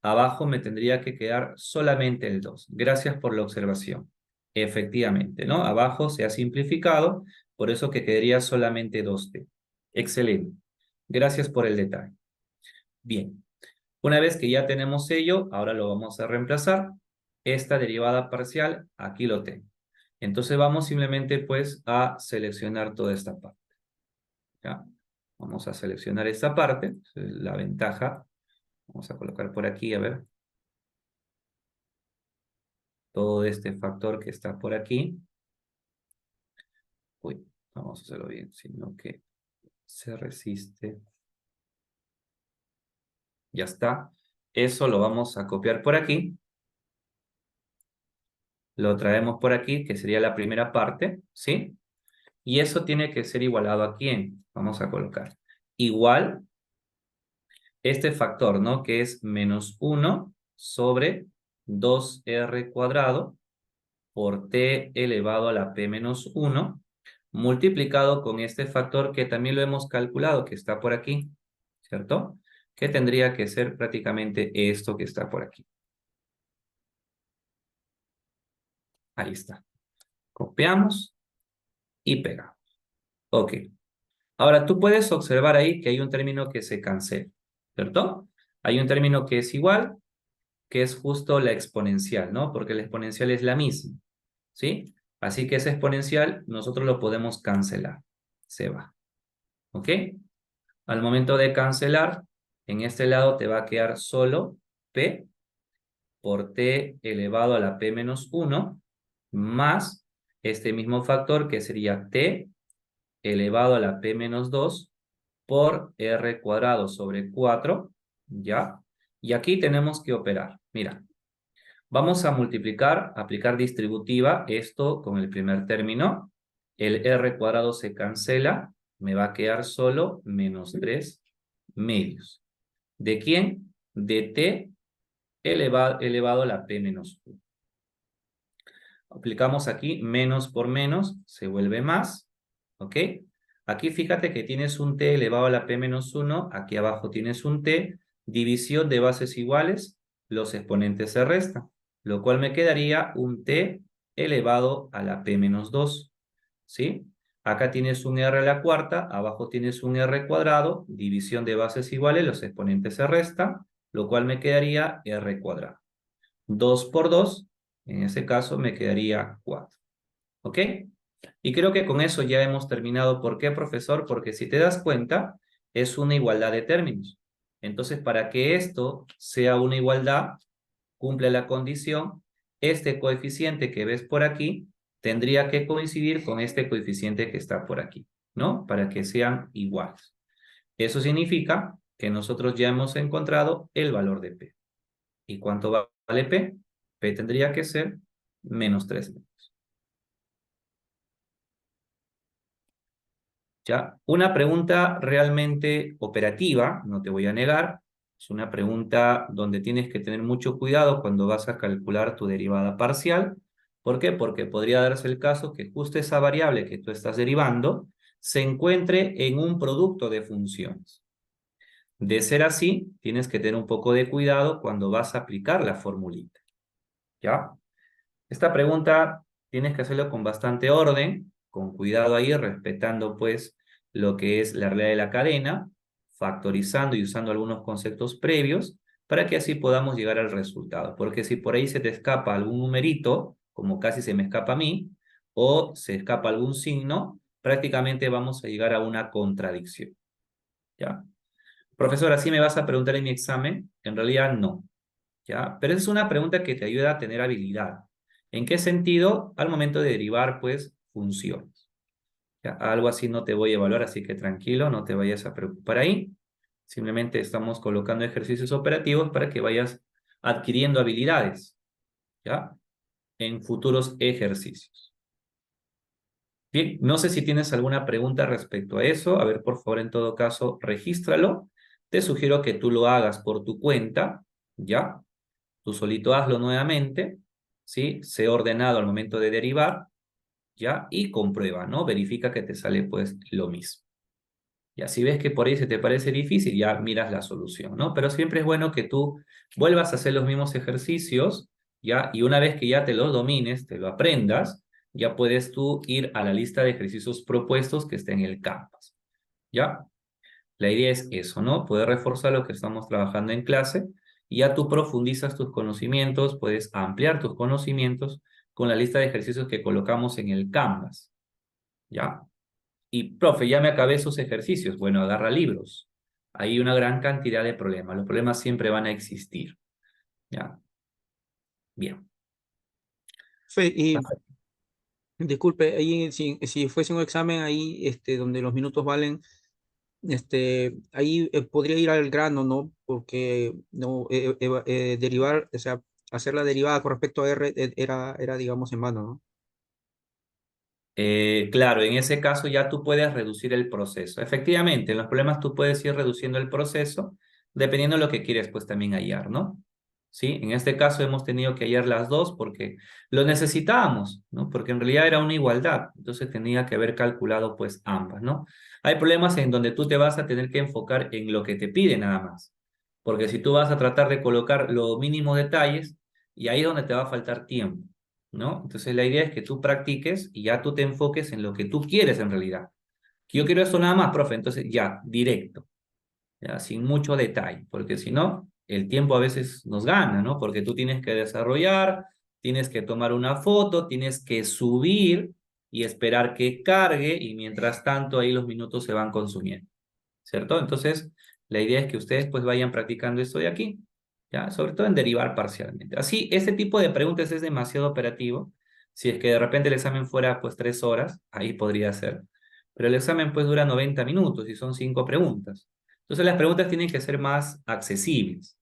Abajo me tendría que quedar solamente el 2. Gracias por la observación. Efectivamente, ¿no? Abajo se ha simplificado, por eso que quedaría solamente 2t. Excelente. Gracias por el detalle. Bien. Una vez que ya tenemos ello, ahora lo vamos a reemplazar. Esta derivada parcial, aquí lo tengo. Entonces vamos simplemente pues a seleccionar toda esta parte. ¿Ya? Vamos a seleccionar esta parte, la ventaja. Vamos a colocar por aquí, a ver. Todo este factor que está por aquí. Uy, vamos a hacerlo bien, sino que se resiste. Ya está. Eso lo vamos a copiar por aquí. Lo traemos por aquí, que sería la primera parte, ¿sí? Y eso tiene que ser igualado a ¿quién? Vamos a colocar. Igual este factor, ¿no? Que es menos 1 sobre 2r cuadrado por t elevado a la p menos 1, multiplicado con este factor que también lo hemos calculado, que está por aquí, ¿cierto? Que tendría que ser prácticamente esto que está por aquí. Ahí está. Copiamos y pegamos. Ok. Ahora, tú puedes observar ahí que hay un término que se cancela, ¿cierto? Hay un término que es igual, que es justo la exponencial, ¿no? Porque la exponencial es la misma, ¿sí? Así que ese exponencial nosotros lo podemos cancelar. Se va, ¿ok? Al momento de cancelar, en este lado te va a quedar solo P por T elevado a la P menos 1 más este mismo factor que sería T elevado a la P menos 2 por R cuadrado sobre 4, ¿ya? Y aquí tenemos que operar. Mira, vamos a multiplicar, aplicar distributiva, esto con el primer término. El R cuadrado se cancela, me va a quedar solo menos 3 medios. ¿De quién? De T elevado a la P menos 1. Aplicamos aquí menos por menos, se vuelve más, ¿ok? Aquí fíjate que tienes un T elevado a la P menos 1, aquí abajo tienes un T, división de bases iguales, los exponentes se restan, lo cual me quedaría un T elevado a la P menos 2, ¿sí? Acá tienes un R a la cuarta, abajo tienes un R cuadrado, división de bases iguales, los exponentes se restan, lo cual me quedaría R cuadrado. 2 por 2, en ese caso me quedaría 4. ¿Ok? Y creo que con eso ya hemos terminado. ¿Por qué, profesor? Porque si te das cuenta, es una igualdad de términos. Entonces, para que esto sea una igualdad, cumple la condición, este coeficiente que ves por aquí tendría que coincidir con este coeficiente que está por aquí, ¿no? Para que sean iguales. Eso significa que nosotros ya hemos encontrado el valor de P. ¿Y cuánto vale P? P tendría que ser menos 3 metros. ¿Ya? Una pregunta realmente operativa, no te voy a negar. Es una pregunta donde tienes que tener mucho cuidado cuando vas a calcular tu derivada parcial. ¿Por qué? Porque podría darse el caso que justo esa variable que tú estás derivando se encuentre en un producto de funciones. De ser así, tienes que tener un poco de cuidado cuando vas a aplicar la formulita. ¿Ya? Esta pregunta tienes que hacerlo con bastante orden, con cuidado ahí, respetando pues lo que es la realidad de la cadena, factorizando y usando algunos conceptos previos para que así podamos llegar al resultado. Porque si por ahí se te escapa algún numerito, como casi se me escapa a mí, o se escapa algún signo, prácticamente vamos a llegar a una contradicción. ¿Ya? Profesor, ¿así me vas a preguntar en mi examen? En realidad no. ¿Ya? Pero es una pregunta que te ayuda a tener habilidad. ¿En qué sentido? Al momento de derivar, pues, funciones. ¿Ya? Algo así no te voy a evaluar, así que tranquilo, no te vayas a preocupar ahí. Simplemente estamos colocando ejercicios operativos para que vayas adquiriendo habilidades, ¿ya? En futuros ejercicios. Bien, no sé si tienes alguna pregunta respecto a eso. A ver, por favor, en todo caso, regístralo. Te sugiero que tú lo hagas por tu cuenta, ¿ya? Tú solito hazlo nuevamente, ¿sí? Sé ordenado al momento de derivar, ¿ya? Y comprueba, ¿no? Verifica que te sale, pues, lo mismo. Ya, si ves que por ahí se te parece difícil, ya miras la solución, ¿no? Pero siempre es bueno que tú vuelvas a hacer los mismos ejercicios, ¿ya? Y una vez que ya te los domines, te lo aprendas, ya puedes tú ir a la lista de ejercicios propuestos que está en el Canvas, ¿ya? La idea es eso, ¿no? Poder reforzar lo que estamos trabajando en clase y ya tú profundizas tus conocimientos, puedes ampliar tus conocimientos con la lista de ejercicios que colocamos en el Canvas, ¿ya? Y, profe, ya me acabé esos ejercicios. Bueno, agarra libros. Hay una gran cantidad de problemas. Los problemas siempre van a existir, ¿ya? Bien. Fe, y disculpe, ahí si fuese un examen ahí donde los minutos valen, ahí podría ir al grano, ¿no? Porque no derivar, o sea, hacer la derivada con respecto a R era, digamos, en vano, ¿no? Claro, en ese caso ya tú puedes reducir el proceso. Efectivamente, en los problemas tú puedes ir reduciendo el proceso dependiendo de lo que quieres pues también hallar, ¿no? Sí, en este caso hemos tenido que hallar las dos porque lo necesitábamos, ¿no? Porque en realidad era una igualdad, entonces tenía que haber calculado pues ambas, ¿no? Hay problemas en donde tú te vas a tener que enfocar en lo que te pide nada más, porque si tú vas a tratar de colocar los mínimos detalles, y ahí es donde te va a faltar tiempo. ¿No? Entonces la idea es que tú practiques y ya tú te enfoques en lo que tú quieres en realidad. Que yo quiero esto nada más, profe, entonces ya, directo, ya, sin mucho detalle, porque si no, el tiempo a veces nos gana, ¿no? Porque tú tienes que desarrollar, tienes que tomar una foto, tienes que subir y esperar que cargue y mientras tanto ahí los minutos se van consumiendo, ¿cierto? Entonces, la idea es que ustedes pues vayan practicando esto de aquí, ¿ya? Sobre todo en derivar parcialmente. Así, este tipo de preguntas es demasiado operativo. Si es que de repente el examen fuera pues 3 horas, ahí podría ser. Pero el examen pues dura 90 minutos y son 5 preguntas. Entonces las preguntas tienen que ser más accesibles,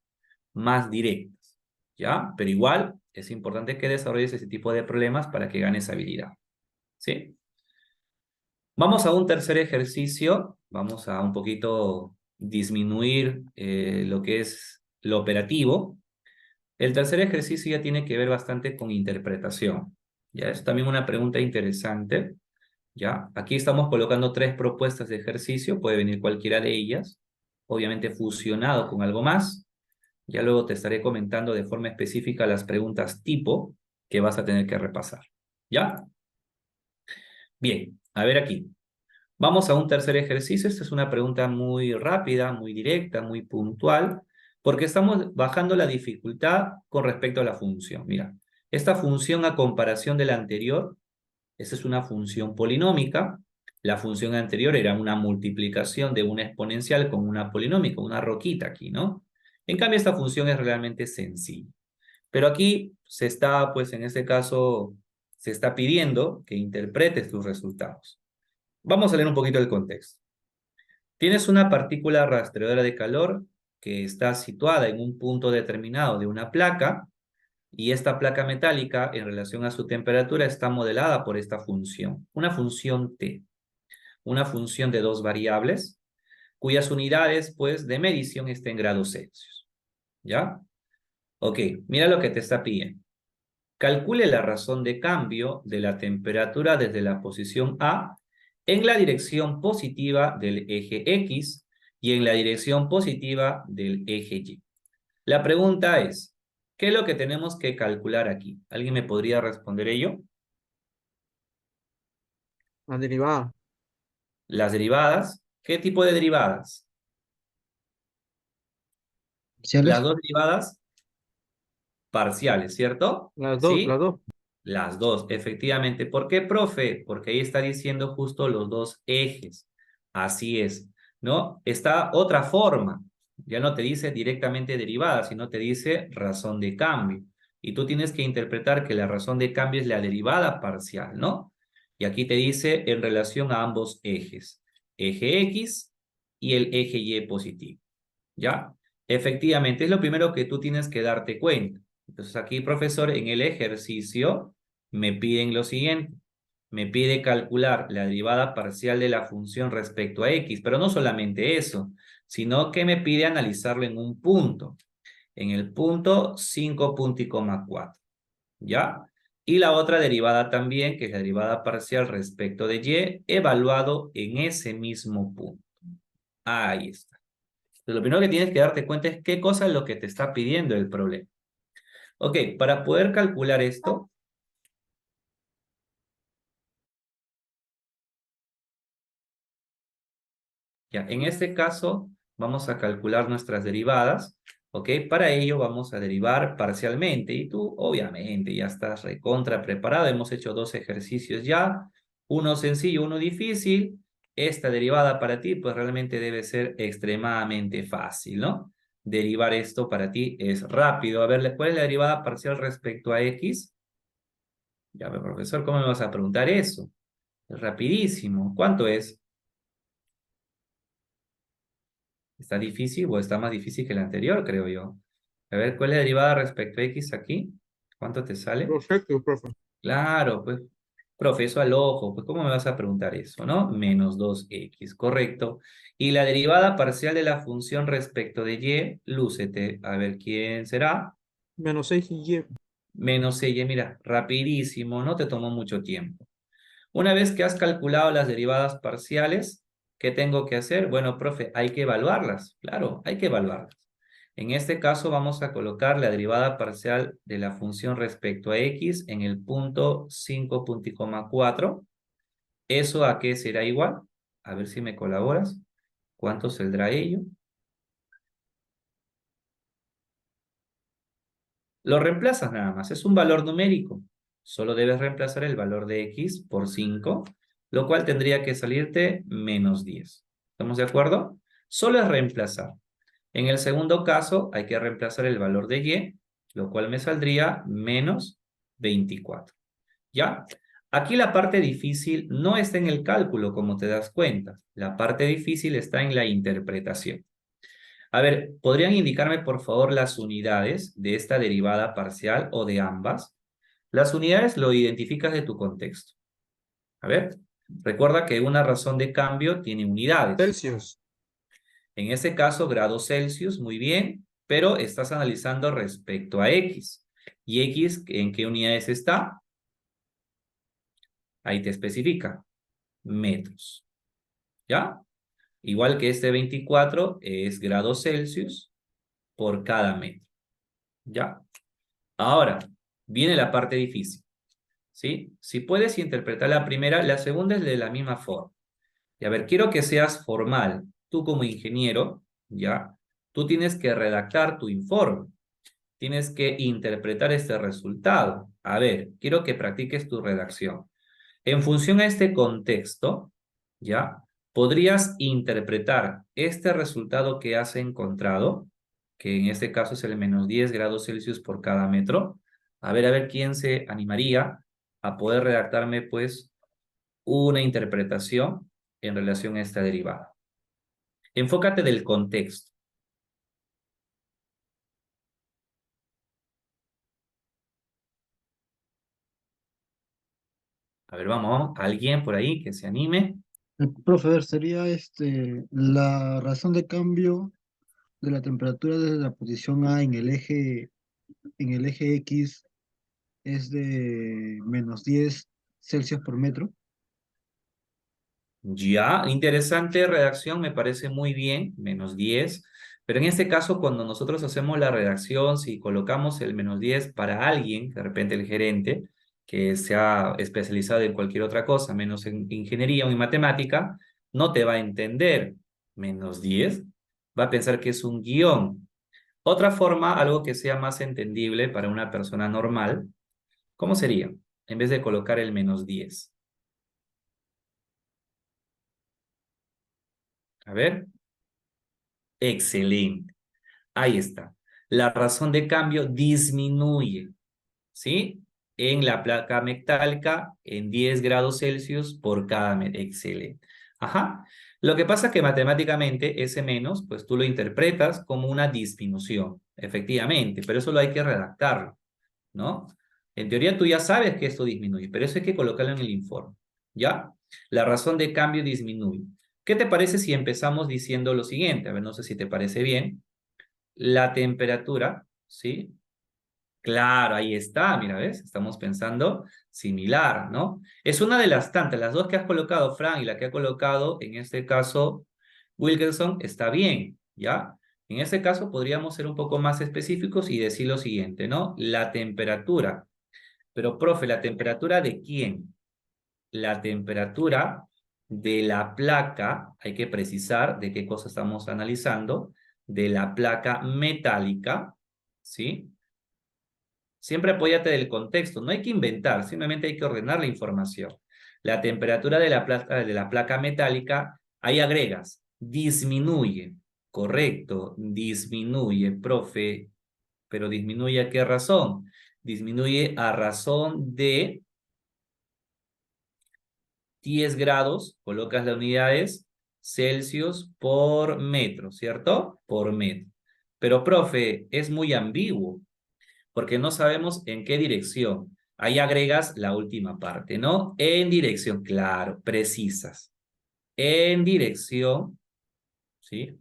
más directas, ¿ya? Pero igual es importante que desarrolles ese tipo de problemas para que ganes habilidad, ¿sí? Vamos a un tercer ejercicio, vamos a un poquito disminuir lo que es lo operativo. El tercer ejercicio ya tiene que ver bastante con interpretación. Ya es también una pregunta interesante. Ya, aquí estamos colocando 3 propuestas de ejercicio, puede venir cualquiera de ellas, obviamente fusionado con algo más. Ya luego te estaré comentando de forma específica las preguntas tipo que vas a tener que repasar. ¿Ya? Bien, a ver aquí. Vamos a un tercer ejercicio. Esta es una pregunta muy rápida, muy directa, muy puntual, porque estamos bajando la dificultad con respecto a la función. Mira, esta función a comparación de la anterior, esta es una función polinómica. La función anterior era una multiplicación de una exponencial con una polinómica, una roquita aquí, ¿no? En cambio, esta función es realmente sencilla. Pero aquí se está, pues en este caso, se está pidiendo que interpretes tus resultados. Vamos a leer un poquito el contexto. Tienes una partícula rastreadora de calor que está situada en un punto determinado de una placa y esta placa metálica en relación a su temperatura está modelada por esta función, una función T, una función de 2 variables cuyas unidades pues de medición estén en grados Celsius. ¿Ya? Ok, mira lo que te está pidiendo. Calcule la razón de cambio de la temperatura desde la posición A en la dirección positiva del eje X y en la dirección positiva del eje Y. La pregunta es, ¿qué es lo que tenemos que calcular aquí? ¿Alguien me podría responder ello? La derivada. Las derivadas. ¿Qué tipo de derivadas? Las ¿Parciales? dos derivadas parciales, ¿cierto? Las dos, ¿Sí? las dos. Las dos, efectivamente. ¿Por qué, profe? Porque ahí está diciendo justo los dos ejes. Así es, ¿no? Está otra forma. Ya no te dice directamente derivada, sino te dice razón de cambio. Y tú tienes que interpretar que la razón de cambio es la derivada parcial, ¿no? Y aquí te dice en relación a ambos ejes, eje X y el eje Y positivo, ¿ya? Efectivamente, es lo primero que tú tienes que darte cuenta. Entonces aquí, profesor, en el ejercicio me piden lo siguiente. Me pide calcular la derivada parcial de la función respecto a x, pero no solamente eso, sino que me pide analizarlo en un punto, en el punto 5,4, ¿ya? Y la otra derivada también, que es la derivada parcial respecto de y, evaluado en ese mismo punto. Ahí está. Entonces, lo primero que tienes que darte cuenta es qué cosa es lo que te está pidiendo el problema. Ok, para poder calcular esto, ya, en este caso vamos a calcular nuestras derivadas, ok, para ello vamos a derivar parcialmente y tú obviamente ya estás recontra preparado, hemos hecho 2 ejercicios ya, uno sencillo, uno difícil, esta derivada para ti pues realmente debe ser extremadamente fácil, ¿no? Derivar esto para ti es rápido. A ver, ¿cuál es la derivada parcial respecto a x? Ya, profesor, ¿cómo me vas a preguntar eso? Es rapidísimo. ¿Cuánto es? ¿Está difícil o está más difícil que el anterior, creo yo? A ver, ¿cuál es la derivada respecto a X aquí? ¿Cuánto te sale? Perfecto, profe. Claro, pues, profe, eso al ojo, pues, ¿cómo me vas a preguntar eso, no? Menos 2x, correcto. Y la derivada parcial de la función respecto de y, lúcete. A ver, ¿quién será? Menos 6y. Menos y, mira, rapidísimo, no te tomó mucho tiempo. Una vez que has calculado las derivadas parciales, ¿qué tengo que hacer? Bueno, profe, hay que evaluarlas. Claro, hay que evaluarlas. En este caso vamos a colocar la derivada parcial de la función respecto a x en el punto 5,4. ¿Eso a qué será igual? A ver si me colaboras. ¿Cuánto saldrá ello? Lo reemplazas nada más, es un valor numérico. Solo debes reemplazar el valor de x por 5, lo cual tendría que salirte menos 10. ¿Estamos de acuerdo? Solo es reemplazar. En el segundo caso hay que reemplazar el valor de y, lo cual me saldría menos 24. ¿Ya? Aquí la parte difícil no está en el cálculo, como te das cuenta. La parte difícil está en la interpretación. A ver, ¿podrían indicarme por favor las unidades de esta derivada parcial o de ambas? Las unidades lo identificas de tu contexto. A ver, recuerda que una razón de cambio tiene unidades. Celsius. En este caso, grados Celsius, muy bien, pero estás analizando respecto a X. ¿Y X en qué unidades está? Ahí te especifica. Metros. ¿Ya? Igual que este 24 es grados Celsius por cada metro. ¿Ya? Ahora, viene la parte difícil, ¿sí? Si puedes interpretar la primera, la segunda es de la misma forma. Y a ver, quiero que seas formal. Tú como ingeniero, ¿ya? Tú tienes que redactar tu informe. Tienes que interpretar este resultado. A ver, quiero que practiques tu redacción. En función a este contexto, ¿ya? Podrías interpretar este resultado que has encontrado, que en este caso es el menos 10 grados Celsius por cada metro. A ver quién se animaría a poder redactarme, pues, una interpretación en relación a esta derivada. Enfócate del contexto. A ver, vamos, alguien por ahí que se anime. Profe, a ver, sería la razón de cambio de la temperatura desde la posición A en el eje X es de menos 10 Celsius por metro. Ya, interesante redacción, me parece muy bien, menos 10. Pero en este caso, cuando nosotros hacemos la redacción, si colocamos el menos 10 para alguien, de repente el gerente, que se ha especializado en cualquier otra cosa, menos en ingeniería o en matemática, no te va a entender. Menos 10, va a pensar que es un guión. Otra forma, algo que sea más entendible para una persona normal, ¿cómo sería? En vez de colocar el menos 10. A ver, excelente. Ahí está. La razón de cambio disminuye, ¿sí? En la placa metálica en 10 grados Celsius por cada metro. Excelente. Ajá. Lo que pasa es que matemáticamente ese menos, pues tú lo interpretas como una disminución, efectivamente, pero eso lo hay que redactarlo, ¿no? En teoría tú ya sabes que esto disminuye, pero eso hay que colocarlo en el informe, ¿ya? La razón de cambio disminuye. ¿Qué te parece si empezamos diciendo lo siguiente? A ver, no sé si te parece bien. La temperatura, ¿sí? Claro, ahí está, mira, ¿ves? Estamos pensando similar, ¿no? Es una de las tantas, las dos que has colocado, Frank, y la que ha colocado, en este caso, Wilkerson, está bien, ¿ya? En este caso podríamos ser un poco más específicos y decir lo siguiente, ¿no? La temperatura. Pero, profe, ¿la temperatura de quién? La temperatura de la placa, hay que precisar de qué cosa estamos analizando, de la placa metálica, ¿sí? Siempre apóyate del contexto, no hay que inventar, simplemente hay que ordenar la información. La temperatura de la placa metálica, ahí agregas, disminuye, correcto, disminuye, profe, pero disminuye ¿a qué razón? Disminuye a razón de 10 grados, colocas las unidades, Celsius por metro, ¿cierto? Por metro. Pero, profe, es muy ambiguo, porque no sabemos en qué dirección. Ahí agregas la última parte, ¿no? En dirección, claro, precisas. En dirección, ¿sí?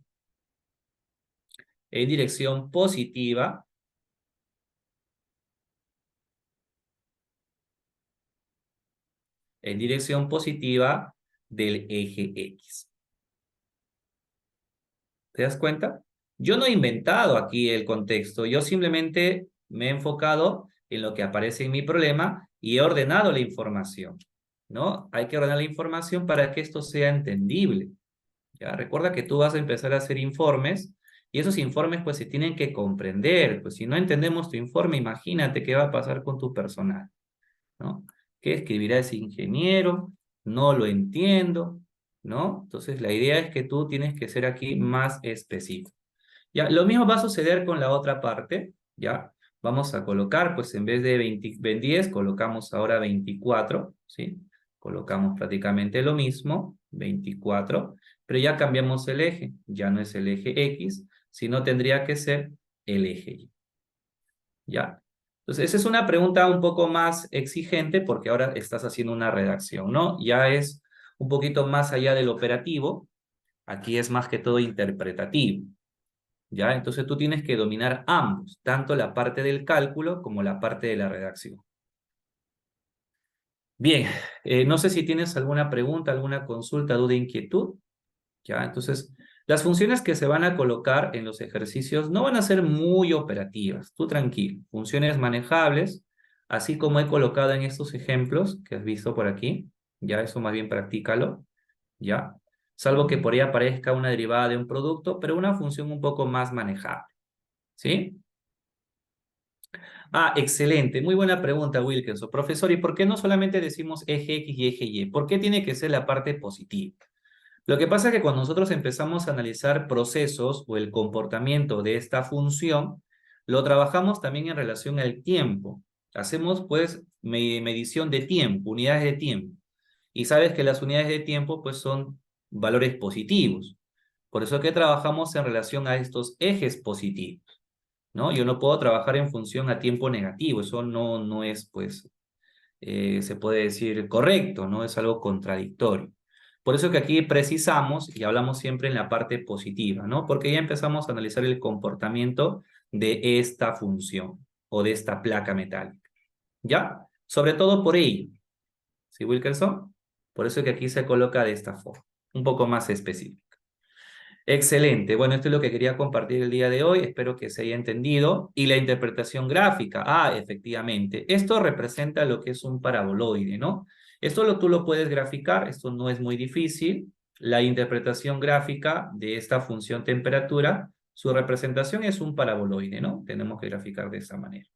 En dirección positiva. En dirección positiva del eje X. ¿Te das cuenta? Yo no he inventado aquí el contexto, yo simplemente me he enfocado en lo que aparece en mi problema y he ordenado la información, ¿no? Hay que ordenar la información para que esto sea entendible, ¿ya? Recuerda que tú vas a empezar a hacer informes y esos informes pues se tienen que comprender, pues si no entendemos tu informe, imagínate qué va a pasar con tu personal, ¿no? ¿Qué escribirá ese ingeniero? No lo entiendo, ¿no? Entonces la idea es que tú tienes que ser aquí más específico. Ya, lo mismo va a suceder con la otra parte, ¿ya? Vamos a colocar, pues en vez de 10, colocamos ahora 24, ¿sí? Colocamos prácticamente lo mismo, 24, pero ya cambiamos el eje, ya no es el eje X, sino tendría que ser el eje Y, ¿ya? Entonces, esa es una pregunta un poco más exigente porque ahora estás haciendo una redacción, ¿no? Ya es un poquito más allá del operativo, aquí es más que todo interpretativo. ¿Ya? Entonces tú tienes que dominar ambos, tanto la parte del cálculo como la parte de la redacción. Bien, no sé si tienes alguna pregunta, alguna consulta, duda, inquietud. ¿Ya? Entonces, las funciones que se van a colocar en los ejercicios no van a ser muy operativas, tú tranquilo. Funciones manejables, así como he colocado en estos ejemplos que has visto por aquí. Ya, eso más bien practícalo. ¿Ya? Salvo que por ahí aparezca una derivada de un producto, pero una función un poco más manejable. ¿Sí? Ah, excelente. Muy buena pregunta, Wilkinson. Profesor, ¿y por qué no solamente decimos eje X y eje Y? ¿Por qué tiene que ser la parte positiva? Lo que pasa es que cuando nosotros empezamos a analizar procesos o el comportamiento de esta función, lo trabajamos también en relación al tiempo. Hacemos, pues, medición de tiempo, unidades de tiempo. Y sabes que las unidades de tiempo, pues, son valores positivos. Por eso que trabajamos en relación a estos ejes positivos, ¿no? Yo no puedo trabajar en función a tiempo negativo, eso no es, pues, se puede decir correcto, ¿no? Es algo contradictorio. Por eso que aquí precisamos y hablamos siempre en la parte positiva, ¿no? Porque ya empezamos a analizar el comportamiento de esta función o de esta placa metálica, ¿ya? Sobre todo por ello, ¿sí, Wilkerson? Por eso que aquí se coloca de esta forma, un poco más específico. Excelente. Bueno, esto es lo que quería compartir el día de hoy. Espero que se haya entendido. Y la interpretación gráfica. Ah, efectivamente. Esto representa lo que es un paraboloide, ¿no? Tú lo puedes graficar. Esto no es muy difícil. La interpretación gráfica de esta función temperatura, su representación es un paraboloide, ¿no? Tenemos que graficar de esa manera.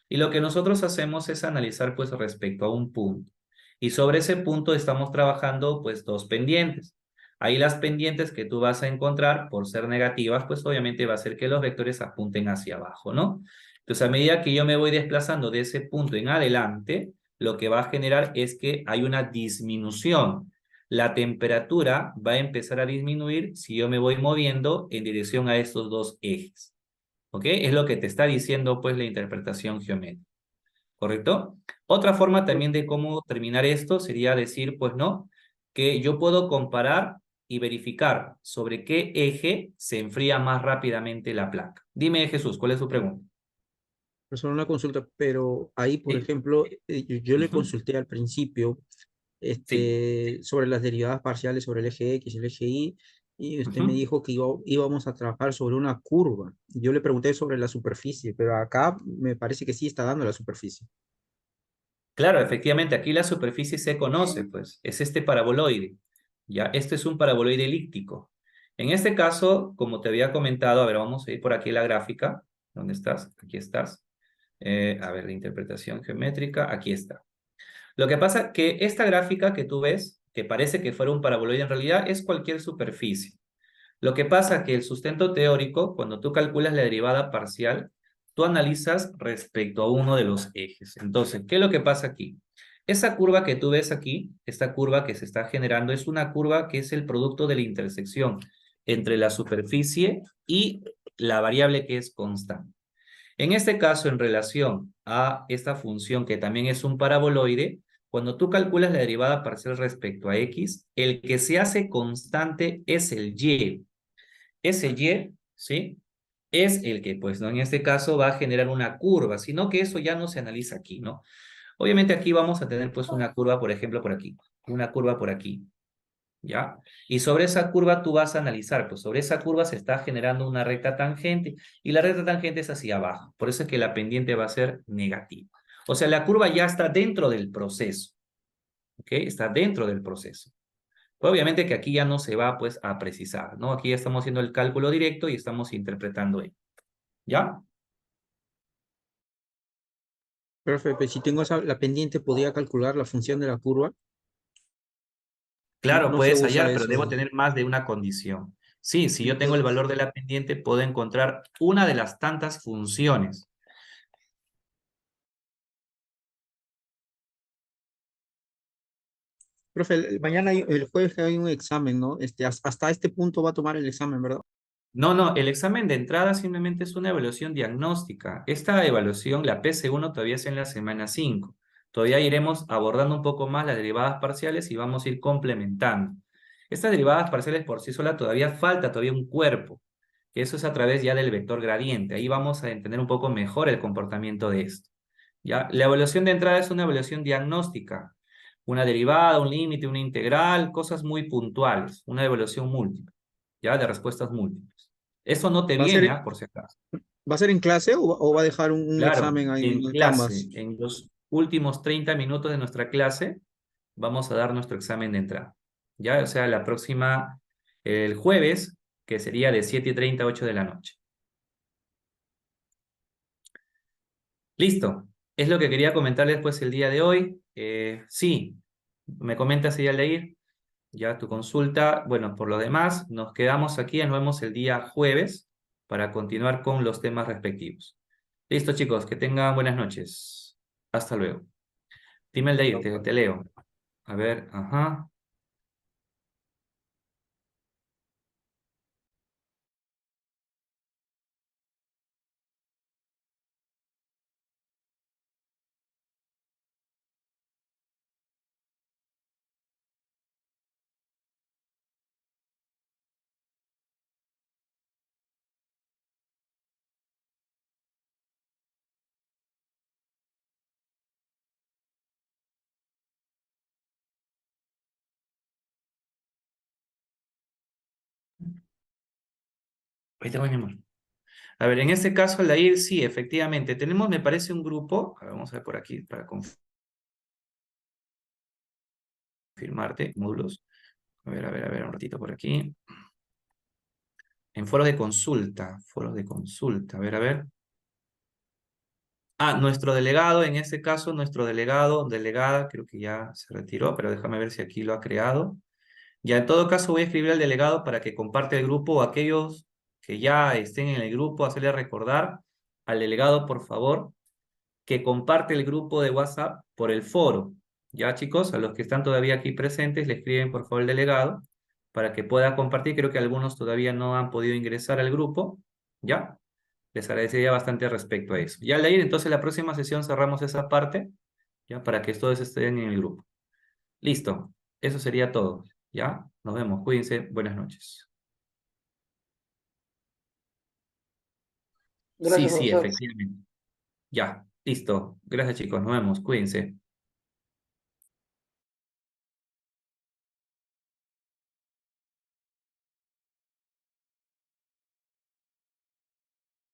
Y lo que nosotros hacemos es analizar, pues, respecto a un punto. Y sobre ese punto estamos trabajando, pues, dos pendientes. Ahí las pendientes que tú vas a encontrar, por ser negativas, pues obviamente va a hacer que los vectores apunten hacia abajo, ¿no? Entonces, a medida que yo me voy desplazando de ese punto en adelante, lo que va a generar es que hay una disminución. La temperatura va a empezar a disminuir si yo me voy moviendo en dirección a estos dos ejes. ¿Ok? Es lo que te está diciendo, pues, la interpretación geométrica. ¿Correcto? Otra forma también de cómo terminar esto sería decir, pues, no, que yo puedo comparar y verificar sobre qué eje se enfría más rápidamente la placa. Dime, Jesús, ¿cuál es tu pregunta? Solo una consulta, pero ahí, por Sí. ejemplo, yo le Ujú. consulté al principio Sí. sobre las derivadas parciales sobre el eje X y el eje Y, y usted me Ujú. dijo que íbamos a trabajar sobre una curva. Yo le pregunté sobre la superficie, pero acá me parece que sí está dando la superficie. Claro, efectivamente, aquí la superficie se conoce, pues, es este paraboloide. Ya, este es un paraboloide elíptico. En este caso, como te había comentado, a ver, vamos a ir por aquí la gráfica. ¿Dónde estás? Aquí estás. A ver, la interpretación geométrica, aquí está. Lo que pasa que esta gráfica que tú ves, que parece que fuera un paraboloide, en realidad es cualquier superficie. Lo que pasa que el sustento teórico, cuando tú calculas la derivada parcial, tú analizas respecto a uno de los ejes. Entonces, ¿qué es lo que pasa aquí? Esa curva que tú ves aquí, esta curva que se está generando, es una curva que es el producto de la intersección entre la superficie y la variable que es constante. En este caso, en relación a esta función que también es un paraboloide, cuando tú calculas la derivada parcial respecto a x, el que se hace constante es el y. Ese y, ¿sí? Es el que, pues, ¿no? En este caso va a generar una curva, sino que eso ya no se analiza aquí, ¿no? Obviamente aquí vamos a tener, pues, una curva, por ejemplo, por aquí, una curva por aquí, ¿ya? Y sobre esa curva tú vas a analizar, pues sobre esa curva se está generando una recta tangente y la recta tangente es hacia abajo. Por eso es que la pendiente va a ser negativa. O sea, la curva ya está dentro del proceso, ¿ok? Está dentro del proceso. Pues obviamente que aquí ya no se va, pues, a precisar, ¿no? Aquí ya estamos haciendo el cálculo directo y estamos interpretando él, ¿ya? Perfecto. Si tengo la pendiente, podría calcular la función de la curva. No, Claro, no se puedes usa hallar, pero debo eso. tener más de una condición. Sí, si yo tengo el Entonces, valor de la pendiente, puedo encontrar una de las tantas funciones. profe, mañana, el jueves hay un examen, ¿no? Hasta este punto va a tomar el examen, ¿verdad? No, no, el examen de entrada simplemente es una evaluación diagnóstica. Esta evaluación, la PC1, todavía es en la semana 5. Todavía iremos abordando un poco más las derivadas parciales y vamos a ir complementando. Estas derivadas parciales por sí solas todavía falta todavía un cuerpo, que eso es a través ya del vector gradiente. Ahí vamos a entender un poco mejor el comportamiento de esto. ¿Ya? La evaluación de entrada es una evaluación diagnóstica. Una derivada, un límite, una integral, cosas muy puntuales. Una evaluación múltiple, ¿ya? De respuestas múltiples. Eso no te ¿Va a viene, ser, ¿ah? Por si acaso. va a ser en clase o va a dejar un Claro, examen ahí en en clase, Canvas? en los últimos 30 minutos de nuestra clase, vamos a dar nuestro examen de entrada. Ya, o sea, la próxima, el jueves, que sería de 7:30 a 8 de la noche. Listo. Es lo que quería comentarles pues el día de hoy. Sí, me comenta si Aldair, ya tu consulta. Bueno, por lo demás, nos quedamos aquí, nos vemos el día jueves para continuar con los temas respectivos. Listo, chicos, que tengan buenas noches. Hasta luego. Dime Aldair, te leo. A ver, ajá. Ahí te voy, mi amor. A ver, en este caso, Aldair, sí, efectivamente. Tenemos, me parece, un grupo. A ver, vamos a ver por aquí para confirmarte, módulos. A ver, un ratito por aquí. En foros de consulta, foros de consulta. A ver. Ah, nuestro delegado, en este caso, nuestro delegado, delegada, creo que ya se retiró, pero déjame ver si aquí lo ha creado. Ya, en todo caso, voy a escribir al delegado para que comparte el grupo o aquellos que ya estén en el grupo, hacerle recordar al delegado, por favor, que comparte el grupo de WhatsApp por el foro. Ya, chicos, a los que están todavía aquí presentes, le escriben, por favor, el delegado para que pueda compartir. Creo que algunos todavía no han podido ingresar al grupo. ¿Ya? Les agradecería bastante respecto a eso. Ya al ir, entonces la próxima sesión cerramos esa parte, ya para que todos estén en el grupo. Listo, eso sería todo. ¿Ya? Nos vemos, cuídense, buenas noches. Sí, Gracias, sí, profesor. efectivamente. Ya, listo. Gracias chicos, nos vemos, cuídense.